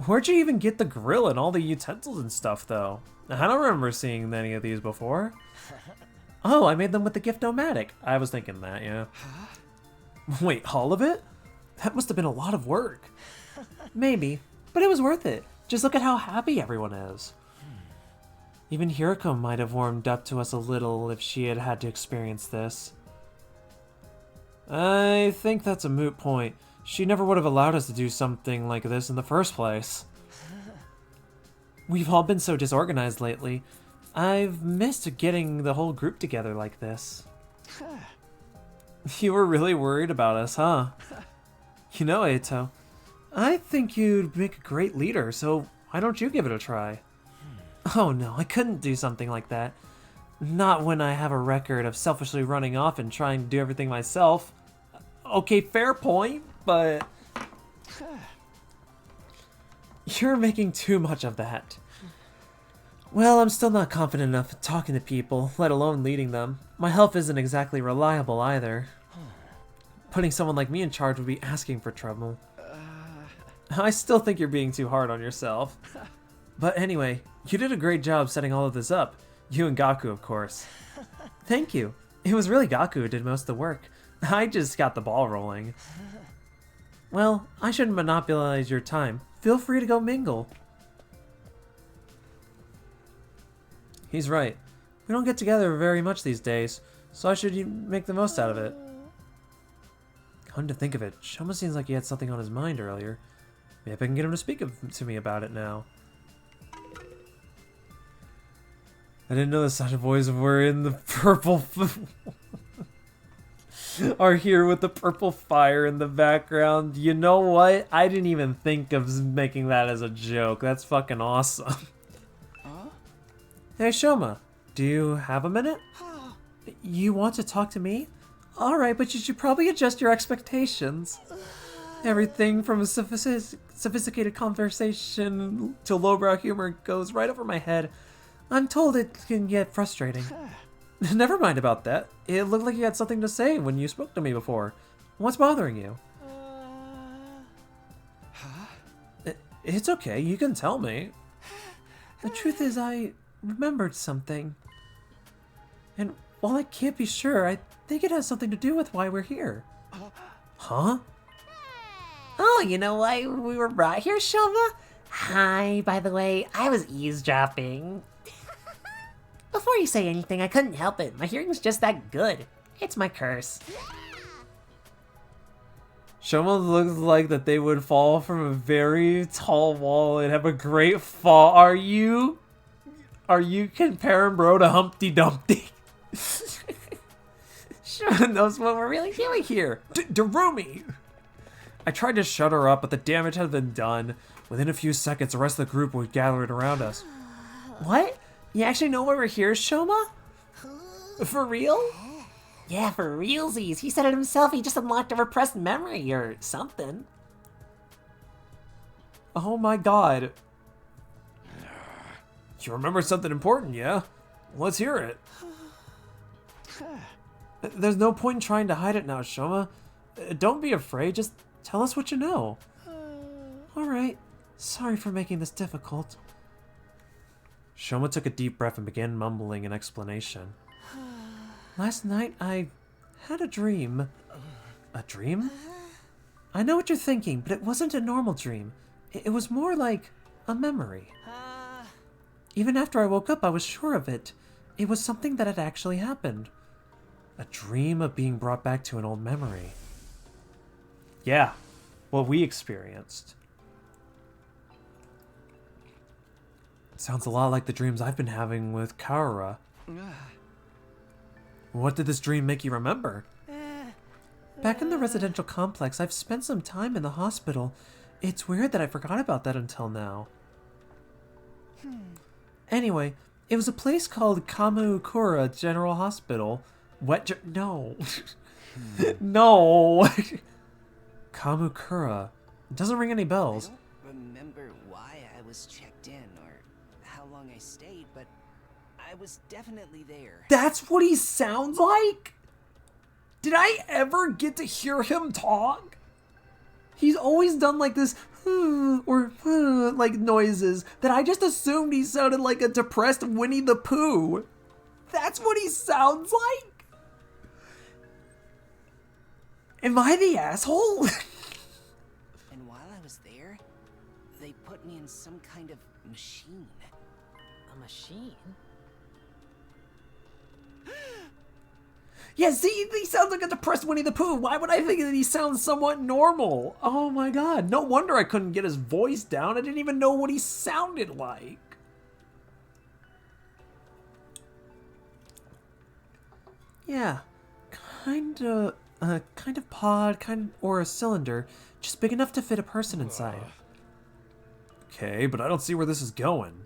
Where'd you even get the grill and all the utensils and stuff, though? I don't remember seeing any of these before. Oh, I made them with the Gift-O-Matic. I was thinking that, yeah. Wait, all of it? That must have been a lot of work. Maybe, but it was worth it. Just look at how happy everyone is. Even Hiroko might have warmed up to us a little if she had had to experience this. I think that's a moot point. She never would have allowed us to do something like this in the first place. We've all been so disorganized lately. I've missed getting the whole group together like this. You were really worried about us, huh? You know, Eito, I think you'd make a great leader, so why don't you give it a try? Oh no, I couldn't do something like that. Not when I have a record of selfishly running off and trying to do everything myself. Okay, fair point. but you're making too much of that. Well, I'm still not confident enough at talking to people, let alone leading them. My health isn't exactly reliable either. Putting someone like me in charge would be asking for trouble. I still think you're being too hard on yourself. But anyway, you did a great job setting all of this up. You and Gaku, of course. Thank you. It was really Gaku who did most of the work. I just got the ball rolling. Well, I shouldn't monopolize your time. Feel free to go mingle. He's right. We don't get together very much these days, so I should make the most out of it. Come to think of it, Shoma seems like he had something on his mind earlier. Maybe I can get him to speak to me about it now. I didn't know the Sasha boys were in the purple... are here with the purple fire in the background. You know what? I didn't even think of making that as a joke. That's fucking awesome. Hey, Shoma. Do you have a minute? You want to talk to me? Alright, but you should probably adjust your expectations. Everything from a sophisticated conversation to lowbrow humor goes right over my head. I'm told it can get frustrating. Never mind about that. It looked like you had something to say when you spoke to me before. What's bothering you? It's okay, you can tell me. The truth is, I remembered something. And while I can't be sure, I think it has something to do with why we're here. Huh? Oh, you know why we were brought here, Shoma? Hi, by the way, I was eavesdropping. Before you say anything, I couldn't help it. My hearing's just that good. It's my curse. Shoma looks like that they would fall from a very tall wall and have a great fall. Are you comparing bro to Humpty Dumpty? Shoma knows what we're really doing here. Darumi! I tried to shut her up, but the damage had been done. Within a few seconds, the rest of the group would gather around us. What? You actually know why we're here, Shoma? For real? Yeah, for realsies. He said it himself. He just unlocked a repressed memory or something. Oh my god. You remember something important, yeah? Let's hear it. There's no point in trying to hide it now, Shoma. Don't be afraid, just tell us what you know. Alright, sorry for making this difficult. Shoma took a deep breath and began mumbling an explanation. Last night, I had a dream. A dream? I know what you're thinking, but it wasn't a normal dream. It was more like a memory. Even after I woke up, I was sure of it. It was something that had actually happened. A dream of being brought back to an old memory. Yeah, what we experienced. Sounds a lot like the dreams I've been having with Kaora. What did this dream make you remember? Back in the residential complex, I've spent some time in the hospital. It's weird that I forgot about that until now. Anyway, it was a place called Kamukura General Hospital. No. No. Kamukura. It doesn't ring any bells. I don't remember why I was checked in or how long I stayed, but I was definitely there. That's what he sounds like? Did I ever get to hear him talk? He's always done like this or like noises that I just assumed he sounded like a depressed Winnie the Pooh. That's what he sounds like? Am I the asshole? And while I was there, they put me in some kind of machine. A machine? Yeah, see, he sounds like a depressed Winnie the Pooh. Why would I think that he sounds somewhat normal? Oh my god, no wonder I couldn't get his voice down. I didn't even know what he sounded like. Yeah, kind of pod, or a cylinder, just big enough to fit a person inside. Okay, but I don't see where this is going.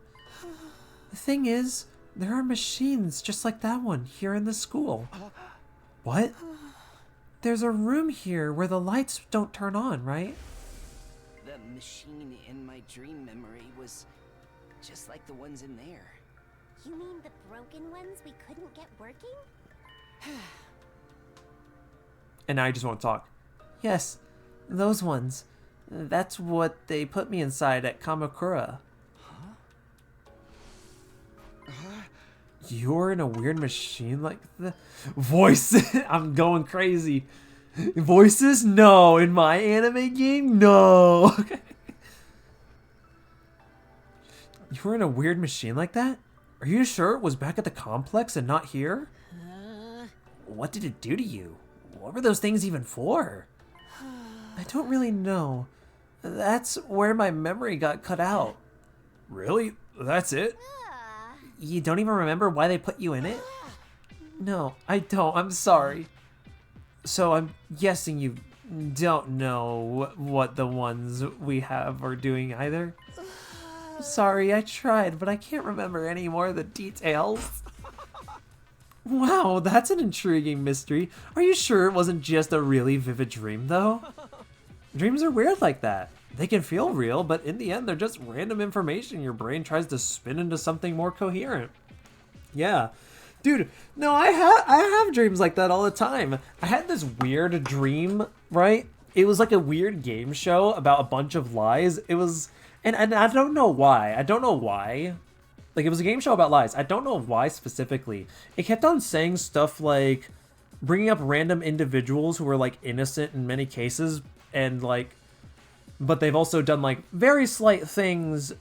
The thing is, there are machines just like that one here in the school. What? There's a room here where the lights don't turn on, right? The machine in my dream memory was just like the ones in there. You mean the broken ones we couldn't get working? And now you just won't talk. Yes, those ones. That's what they put me inside at Kamakura. You're in a weird machine like the voices. I'm going crazy. Voices? No. In my anime game? No. You were in a weird machine like that? Are you sure it was back at the complex and not here? What did it do to you? What were those things even for? I don't really know. That's where my memory got cut out. Really? That's it? You don't even remember why they put you in it? No, I don't. I'm sorry. So I'm guessing you don't know what the ones we have are doing either? Sorry, I tried, but I can't remember any more of the details. Wow, that's an intriguing mystery. Are you sure it wasn't just a really vivid dream, though? Dreams are weird like that. They can feel real, but in the end, they're just random information your brain tries to spin into something more coherent. Yeah. Dude, no, I have dreams like that all the time. I had this weird dream, right? It was like a weird game show about a bunch of lies. It was, and I don't know why. I don't know why. Like, it was a game show about lies. I don't know why specifically. It kept on saying stuff like, bringing up random individuals who were, like, innocent in many cases, and, like, but they've also done, like, very slight things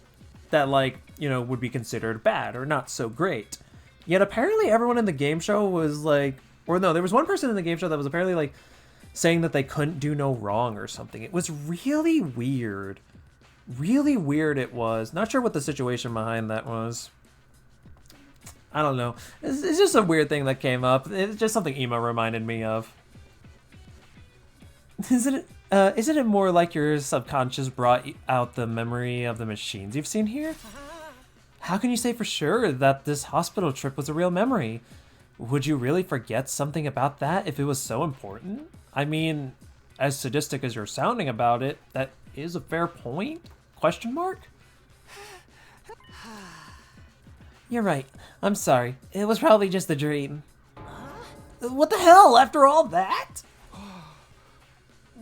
that, like, you know, would be considered bad or not so great. Yet apparently everyone in the game show was, like, or no, there was one person in the game show that was apparently, like, saying that they couldn't do no wrong or something. It was really weird. Really weird it was. Not sure what the situation behind that was. I don't know. It's just a weird thing that came up. It's just something Ema reminded me of. Isn't it more like your subconscious brought out the memory of the machines you've seen here? How can you say for sure that this hospital trip was a real memory? Would you really forget something about that if it was so important? I mean, as sadistic as you're sounding about it, that is a fair point? Question mark? You're right. I'm sorry. It was probably just a dream. What the hell? After all that?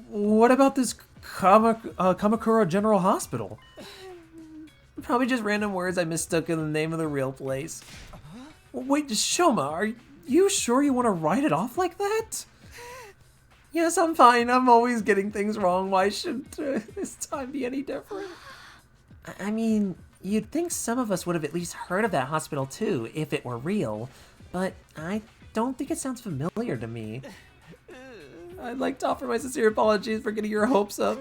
What about this Kamakura General Hospital? Probably just random words I mistook in the name of the real place. Wait, Shoma, are you sure you want to write it off like that? Yes, I'm fine. I'm always getting things wrong. Why should this time be any different? I mean, you'd think some of us would have at least heard of that hospital too, if it were real. But I don't think it sounds familiar to me. I'd like to offer my sincere apologies for getting your hopes up.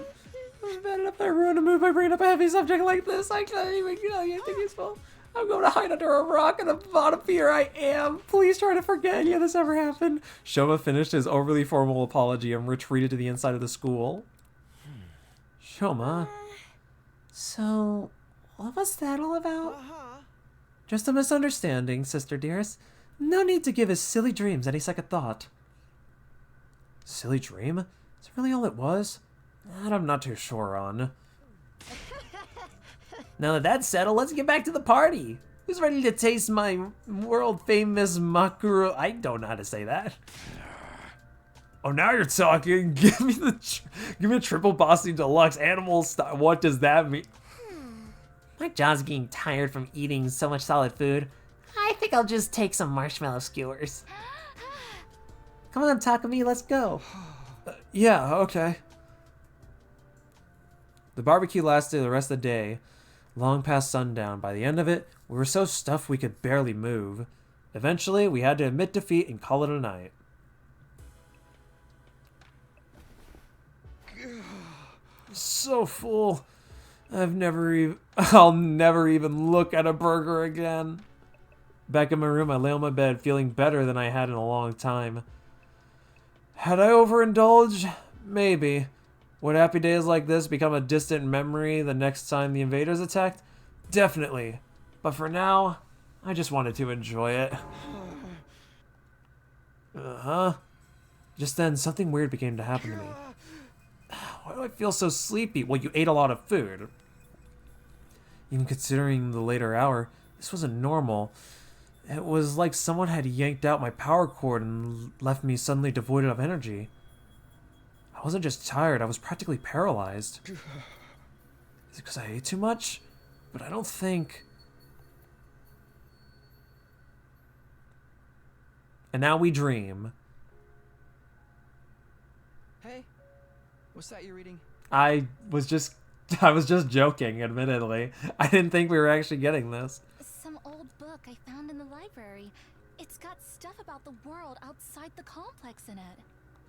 I'm bad enough I ruined a mood by bringing up a heavy subject like this. I can't even tell you anything useful. I'm going to hide under a rock and a pot of fear I am. Please try to forget any of this ever happened. Shoma finished his overly formal apology and retreated to the inside of the school. Shoma, so what was that all about? Just a misunderstanding, sister dearest. No need to give his silly dreams any second thought. Silly dream? Is that really all it was? That I'm not too sure on. Now that that's settled, let's get back to the party. Who's ready to taste my world-famous makuro? I don't know how to say that. Oh, now you're talking. Give me a triple bossy deluxe animal style. What does that mean? My jaw's getting tired from eating so much solid food. I think I'll just take some marshmallow skewers. Come on, Takumi, let's go. Yeah, okay. The barbecue lasted the rest of the day, long past sundown. By the end of it, we were so stuffed we could barely move. Eventually, we had to admit defeat and call it a night. So full. I'll never even look at a burger again. Back in my room, I lay on my bed, feeling better than I had in a long time. Had I overindulged? Maybe. Would happy days like this become a distant memory the next time the invaders attacked? Definitely. But for now, I just wanted to enjoy it. Just then, something weird began to happen to me. Why do I feel so sleepy? Well, you ate a lot of food. Even considering the later hour, this wasn't normal. It was like someone had yanked out my power cord and left me suddenly devoid of energy. I wasn't just tired, I was practically paralyzed. Is it because I ate too much? But I don't think... And now we dream. Hey, what's that you're reading? I was just joking, admittedly. I didn't think we were actually getting this. Some old book I found in the library. It's got stuff about the world outside the complex in it.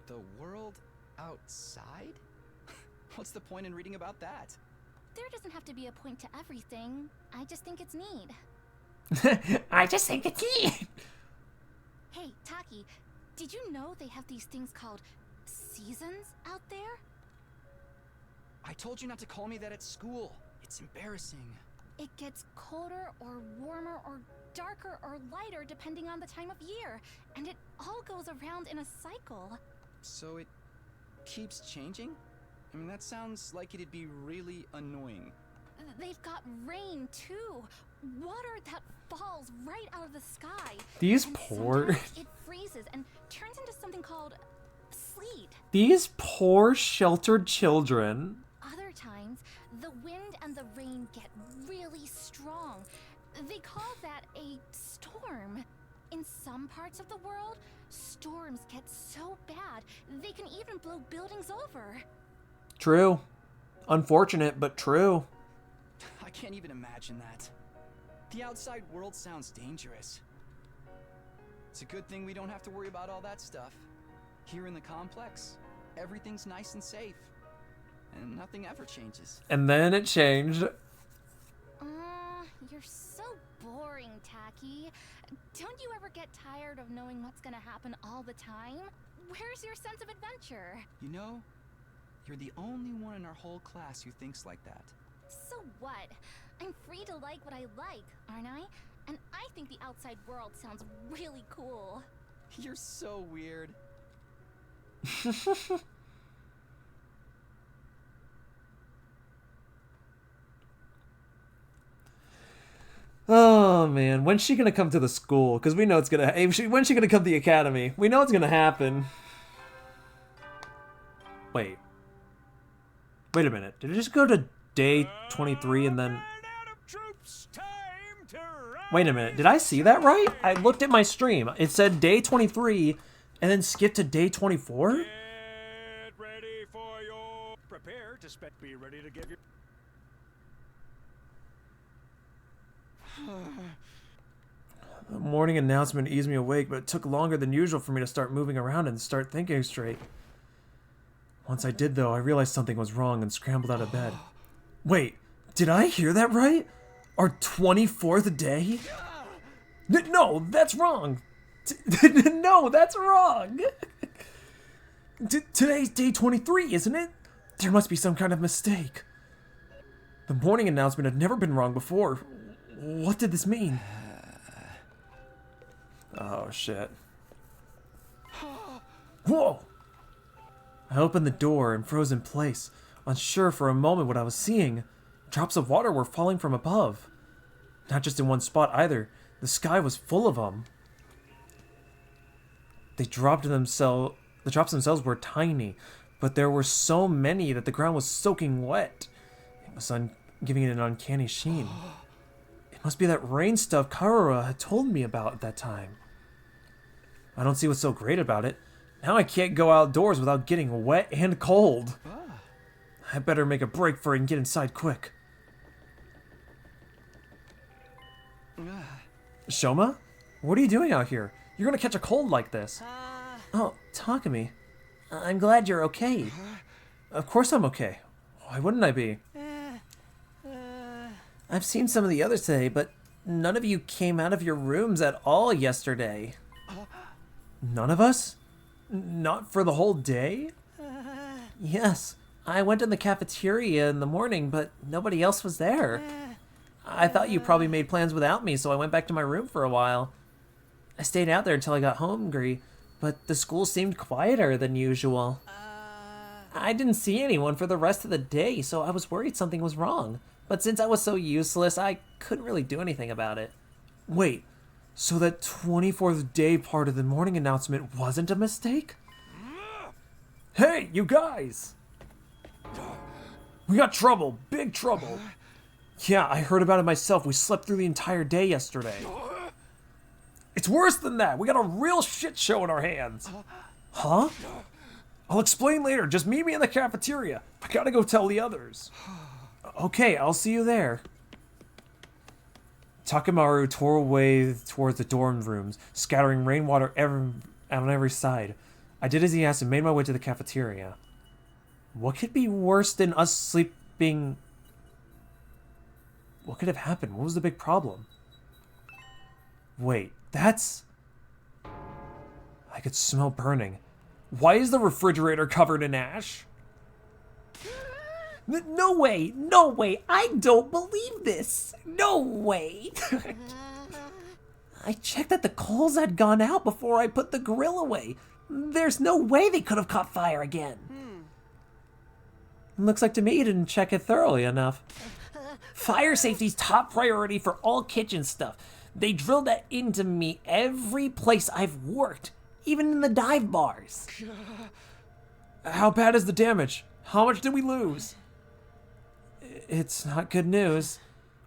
The world outside? What's the point in reading about that? There doesn't have to be a point to everything. I just think it's neat. I just think it's neat. Hey, Taki, did you know they have these things called seasons out there? I told you not to call me that at school. It's embarrassing. It gets colder or warmer or darker or lighter depending on the time of year, and it all goes around in a cycle. So it keeps changing? I mean, that sounds like it'd be really annoying. They've got rain too. Water that falls right out of the sky. These And poor... sometimes it freezes and turns into something called sleet. These poor sheltered children. Other times, the wind and the rain get really strong. They call that a storm. In some parts of the world, storms get so bad, they can even blow buildings over. True. Unfortunate, but true. I can't even imagine that. The outside world sounds dangerous. It's a good thing we don't have to worry about all that stuff. Here in the complex, everything's nice and safe. And nothing ever changes. And then it changed. You're so boring, Taki. Don't you ever get tired of knowing what's gonna happen all the time? Where's your sense of adventure? You know, you're the only one in our whole class who thinks like that. So what? I'm free to like what I like, aren't I? And I think the outside world sounds really cool. You're so weird. Oh man, when's she gonna come to the school? Because we know it's gonna. When's she gonna come to the academy? We know it's gonna happen. Wait a minute. Did it just go to day 23 and then? Wait a minute. Did I see that right? I looked at my stream. It said day 23, and then skipped to day 24. Get ready for your... Prepare to be ready to give your... The morning announcement eased me awake, but it took longer than usual for me to start moving around and start thinking straight. Once I did, though, I realized something was wrong and scrambled out of bed. Wait, did I hear that right? Our 24th day? No, that's wrong. No, that's wrong. Today's day 23, isn't it? There must be some kind of mistake. The morning announcement had never been wrong before. What did this mean? Oh, shit. Whoa! I opened the door and froze in place, unsure for a moment what I was seeing. Drops of water were falling from above. Not just in one spot either. The sky was full of them. The drops themselves were tiny, but there were so many that the ground was soaking wet. It was giving it an uncanny sheen. It must be that rain stuff Karura had told me about at that time. I don't see what's so great about it. Now I can't go outdoors without getting wet and cold. I better make a break for it and get inside quick. Shoma? What are you doing out here? You're gonna catch a cold like this. Oh, Takumi. I'm glad you're okay. Of course I'm okay. Why wouldn't I be? I've seen some of the others today, but none of you came out of your rooms at all yesterday. None of us? Not for the whole day? Yes. I went in the cafeteria in the morning, but nobody else was there. I thought you probably made plans without me, so I went back to my room for a while. I stayed out there until I got hungry, but the school seemed quieter than usual. I didn't see anyone for the rest of the day, so I was worried something was wrong. But since I was so useless, I couldn't really do anything about it. Wait, so that 24th day part of the morning announcement wasn't a mistake? Hey, you guys! We got trouble, big trouble. Yeah, I heard about it myself. We slept through the entire day yesterday. It's worse than that. We got a real shit show in our hands. Huh? I'll explain later. Just meet me in the cafeteria. I gotta go tell the others. Okay, I'll see you there. Takemaru tore away towards the dorm rooms, scattering rainwater on every side. I did as he asked and made my way to the cafeteria. What could be worse than us sleeping? What could have happened? What was the big problem? Wait, that's... I could smell burning. Why is the refrigerator covered in ash? No way! No way! I don't believe this! No way! I checked that the coals had gone out before I put the grill away. There's no way they could have caught fire again. Looks like to me you didn't check it thoroughly enough. Fire safety's top priority for all kitchen stuff. They drilled that into me every place I've worked, even in the dive bars. How bad is the damage? How much did we lose? It's not good news.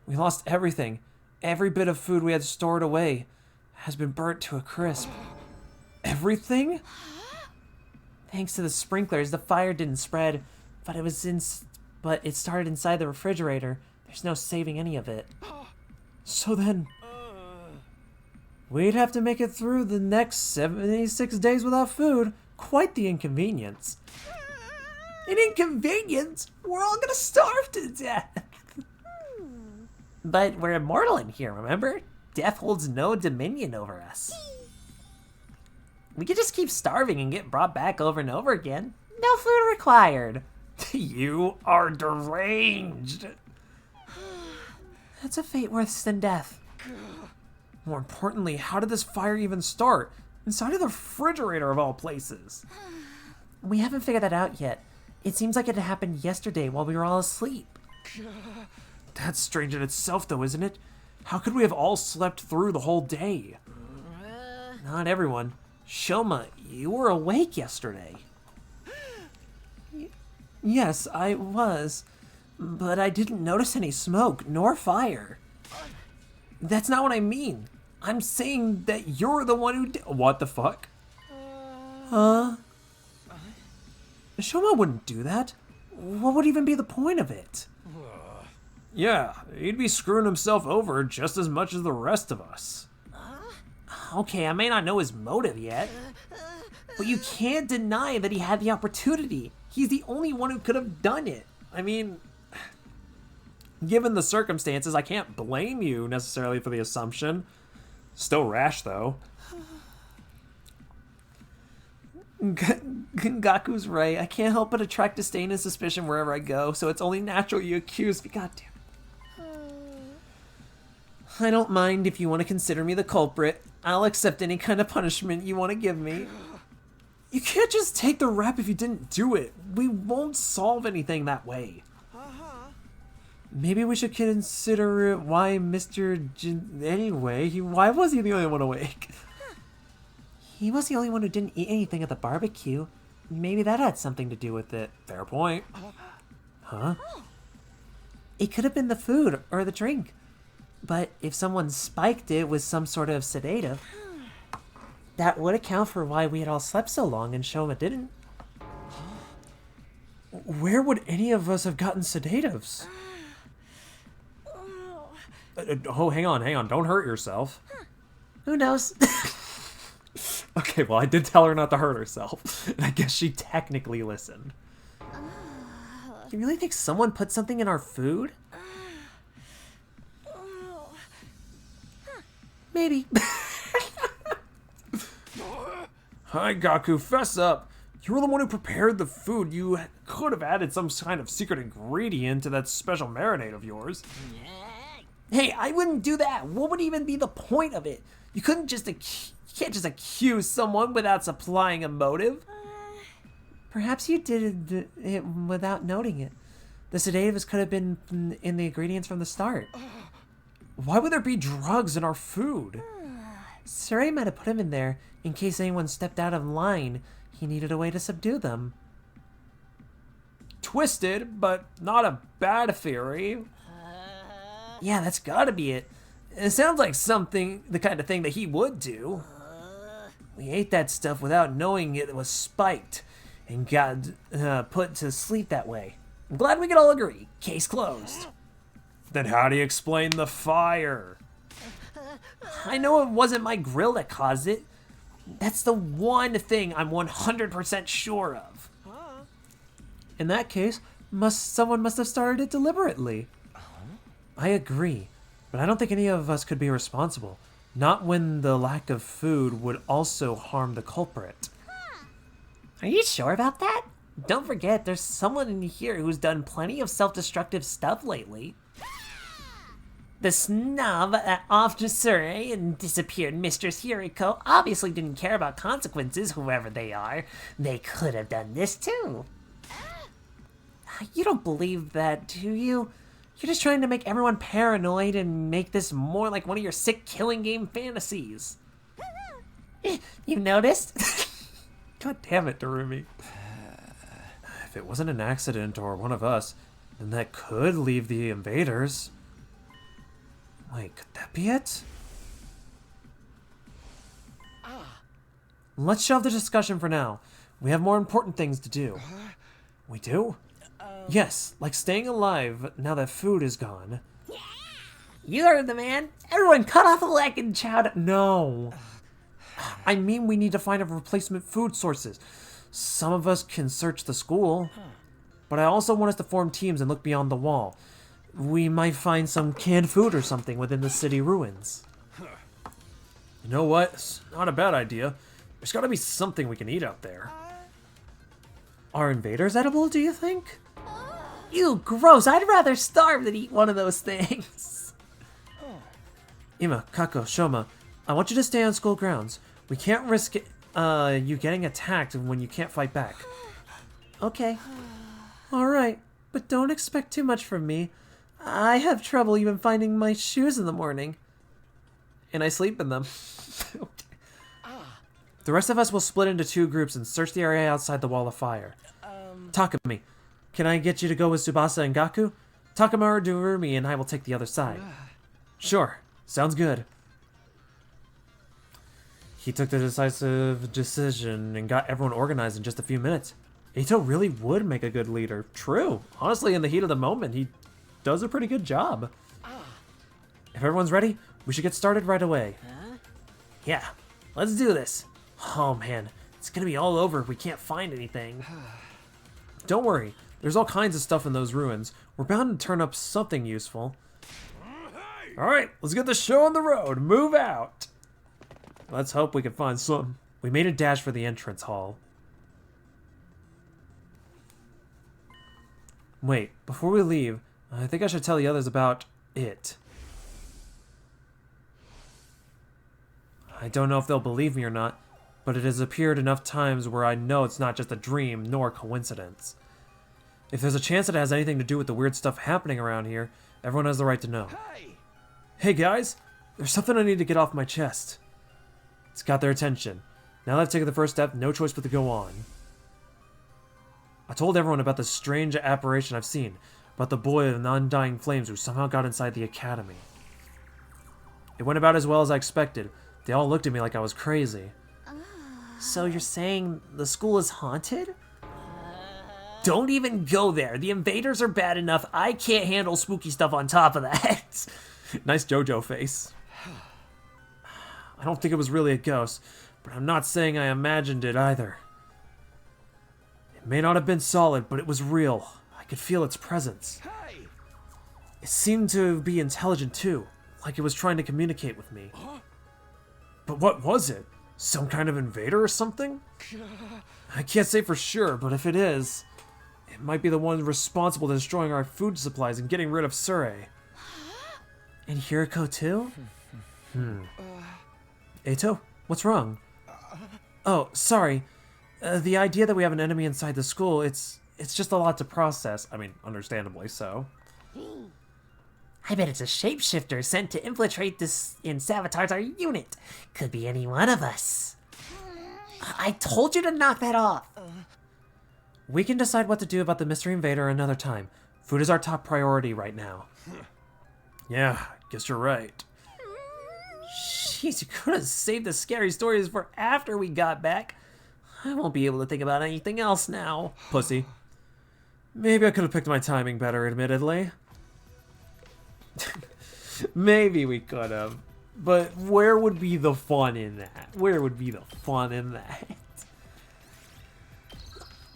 We lost everything. Every bit of food we had stored away has been burnt to a crisp. Everything? Thanks to the sprinklers, the fire didn't spread, but it started inside the refrigerator. There's no saving any of it. So then, we'd have to make it through the next 76 days without food. Quite the inconvenience. An inconvenience? We're all gonna starve to death. But we're immortal in here, remember? Death holds no dominion over us. We could just keep starving and get brought back over and over again. No food required. You are deranged. That's a fate worse than death. More importantly, how did this fire even start? Inside of the refrigerator of all places. We haven't figured that out yet. It seems like it happened yesterday while we were all asleep. That's strange in itself though, isn't it? How could we have all slept through the whole day? Not everyone. Shoma, you were awake yesterday. Yes, I was. But I didn't notice any smoke, nor fire. That's not what I mean. I'm saying that you're the one who did— What the fuck? Huh? Shoma wouldn't do that. What would even be the point of it? Yeah, he'd be screwing himself over just as much as the rest of us. Okay, I may not know his motive yet, but you can't deny that he had the opportunity. He's the only one who could have done it. I mean, given the circumstances, I can't blame you necessarily for the assumption. Still rash, though. Gaku's right. I can't help but attract disdain and suspicion wherever I go, so it's only natural you accuse me. God damn it. I don't mind if you want to consider me the culprit. I'll accept any kind of punishment you want to give me. You can't just take the rap if you didn't do it. We won't solve anything that way. Maybe we should consider why why was he the only one awake? He was the only one who didn't eat anything at the barbecue. Maybe that had something to do with it. Fair point. Huh? It could have been the food or the drink. But if someone spiked it with some sort of sedative, that would account for why we had all slept so long and Shoma didn't. Where would any of us have gotten sedatives? Oh, hang on. Don't hurt yourself. Who knows? Okay, well, I did tell her not to hurt herself. And I guess she technically listened. You really think someone put something in our food? Maybe. Hi, Gaku, fess up. You were the one who prepared the food. You could have added some kind of secret ingredient to that special marinade of yours. Hey, I wouldn't do that. What would even be the point of it? You can't just accuse someone without supplying a motive. Perhaps you did it without noting it. The sedatives could have been in the ingredients from the start. Why would there be drugs in our food? Surrey might have put him in there in case anyone stepped out of line. He needed a way to subdue them. Twisted, but not a bad theory. Yeah, that's gotta be it. It sounds like the kind of thing that he would do. We ate that stuff without knowing it was spiked and got put to sleep that way. I'm glad we could all agree. Case closed. Then how do you explain the fire? I know it wasn't my grill that caused it. That's the one thing I'm 100% sure of. In that case, someone must have started it deliberately. I agree, but I don't think any of us could be responsible. Not when the lack of food would also harm the culprit. Are you sure about that? Don't forget, there's someone in here who's done plenty of self-destructive stuff lately. The snub that offed Surrey and disappeared Mistress Yuriko obviously didn't care about consequences, whoever they are. They could have done this too. You don't believe that, do you? You're just trying to make everyone paranoid and make this more like one of your sick killing game fantasies. You noticed? God damn it, Darumi. If it wasn't an accident or one of us, then that could leave the invaders. Wait, could that be it? Let's shelve the discussion for now. We have more important things to do. We do? Yes, like staying alive now that food is gone. You heard the man. Everyone cut off a leg and chowed. No. I mean, we need to find a replacement food sources. Some of us can search the school, but I also want us to form teams and look beyond the wall. We might find some canned food or something within the city ruins. You know what? It's not a bad idea. There's gotta be something we can eat out there. Are invaders edible, do you think? Ew, gross. I'd rather starve than eat one of those things. Ima, Kako, Shoma, I want you to stay on school grounds. We can't risk you getting attacked when you can't fight back. Okay. Alright, but don't expect too much from me. I have trouble even finding my shoes in the morning. And I sleep in them. The rest of us will split into 2 groups and search the area outside the wall of fire. Takumi, can I get you to go with Tsubasa and Gaku? Takuma or Darumi and I will take the other side. Sure, sounds good. He took the decisive decision and got everyone organized in just a few minutes. Ito really would make a good leader. True. Honestly, in the heat of the moment, he does a pretty good job. If everyone's ready, we should get started right away. Yeah, let's do this. Oh man, it's gonna be all over if we can't find anything. Don't worry, there's all kinds of stuff in those ruins. We're bound to turn up something useful. Alright, let's get the show on the road. Move out. Let's hope we can find some. We made a dash for the entrance hall. Wait, before we leave, I think I should tell the others about it. I don't know if they'll believe me or not, but it has appeared enough times where I know it's not just a dream nor coincidence. If there's a chance that it has anything to do with the weird stuff happening around here, everyone has the right to know. Hey guys, there's something I need to get off my chest. It's got their attention. Now that I've taken the first step, no choice but to go on. I told everyone about the strange apparition I've seen, about the boy of the undying flames who somehow got inside the academy. It went about as well as I expected. They all looked at me like I was crazy. So you're saying the school is haunted? Don't even go there. The invaders are bad enough. I can't handle spooky stuff on top of that. Nice JoJo face. I don't think it was really a ghost, but I'm not saying I imagined it either. It may not have been solid, but it was real. I could feel its presence. It seemed to be intelligent too, like it was trying to communicate with me. But what was it? Some kind of invader or something? I can't say for sure, but if it is, it might be the one responsible for destroying our food supplies and getting rid of Surrey. And Hiriko too? Eito, what's wrong? Oh, sorry. The idea that we have an enemy inside the school, it's just a lot to process. I mean, understandably so. I bet it's a shapeshifter sent to infiltrate this and sabotage our unit. Could be any one of us. I told you to knock that off. We can decide what to do about the mystery invader another time. Food is our top priority right now. Yeah, guess you're right. Jeez, you could have saved the scary stories for after we got back. I won't be able to think about anything else now. Pussy. Maybe I could have picked my timing better, admittedly. Maybe we could have. But where would be the fun in that? Where would be the fun in that?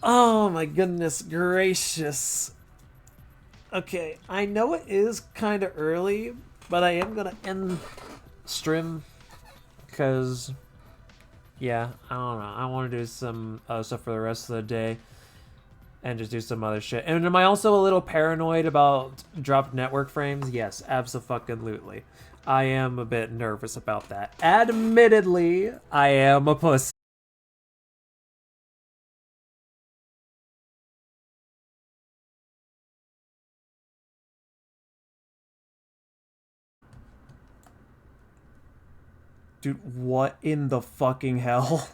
Oh my goodness gracious. Okay, I know it is kind of early, but I am going to end stream because, yeah, I don't know. I want to do some other stuff for the rest of the day and just do some other shit. And am I also a little paranoid about dropped network frames? Yes, abso-fucking-lutely. I am a bit nervous about that. Admittedly, I am a pussy. Dude, what in the fucking hell?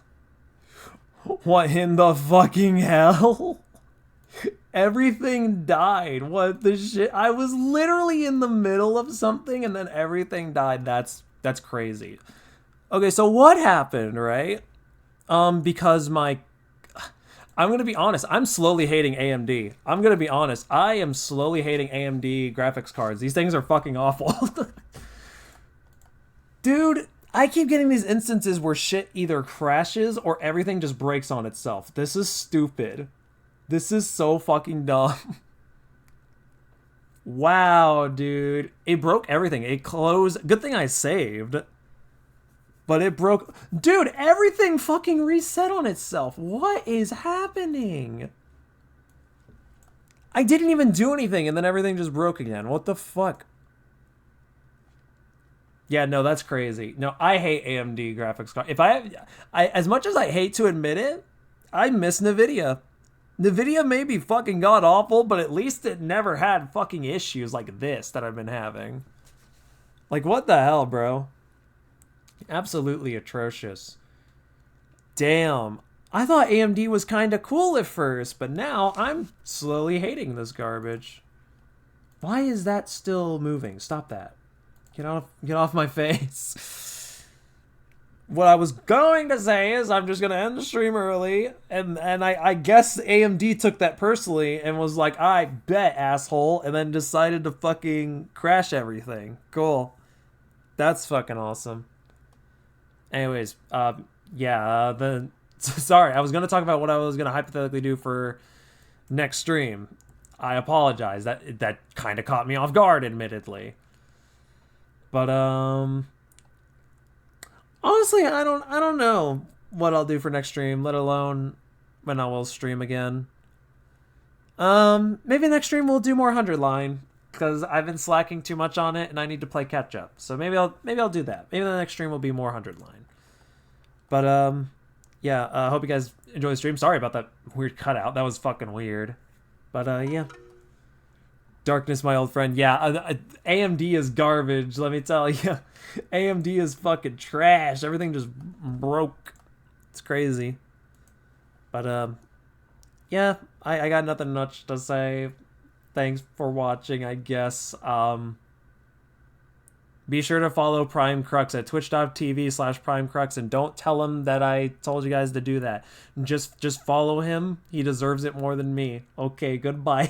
What in the fucking hell? Everything died. What the shit? I was literally in the middle of something and then everything died. That's crazy. Okay, so what happened, right? Because I'm gonna be honest, I'm slowly hating AMD. I'm gonna be honest, I am slowly hating AMD graphics cards. These things are fucking awful. Dude, I keep getting these instances where shit either crashes or everything just breaks on itself. This is stupid. This is so fucking dumb. Wow, dude. It broke everything. It closed. Good thing I saved. But it broke. Dude, everything fucking reset on itself. What is happening? I didn't even do anything and then everything just broke again. What the fuck? Yeah, no, that's crazy. No, I hate AMD graphics card. If I as much as I hate to admit it, I miss NVIDIA. NVIDIA may be fucking god awful, but at least it never had fucking issues like this that I've been having. Like, what the hell, bro? Absolutely atrocious. Damn. I thought AMD was kind of cool at first, but now I'm slowly hating this garbage. Why is that still moving? Stop that. Get off my face. What I was going to say is I'm just going to end the stream early, and I guess AMD took that personally and was like, I bet, asshole, and then decided to fucking crash everything. Cool. That's fucking awesome. Anyways, yeah, sorry, I was going to talk about what I was going to hypothetically do for next stream. I apologize. That kind of caught me off guard, admittedly. But, honestly, I don't know what I'll do for next stream, let alone when I will stream again. Maybe next stream we'll do more 100 line, because I've been slacking too much on it, and I need to play catch up. So maybe I'll do that. Maybe the next stream will be more 100 line. But, yeah, I hope you guys enjoy the stream. Sorry about that weird cutout. That was fucking weird. But, yeah. Darkness, my old friend. Yeah, AMD is garbage, let me tell you. AMD is fucking trash. Everything just broke. It's crazy. But, yeah, I got nothing much to say. Thanks for watching, I guess. Be sure to follow Prime Crux at twitch.tv/PrimeCrux, and don't tell him that I told you guys to do that. Just follow him. He deserves it more than me. Okay, goodbye.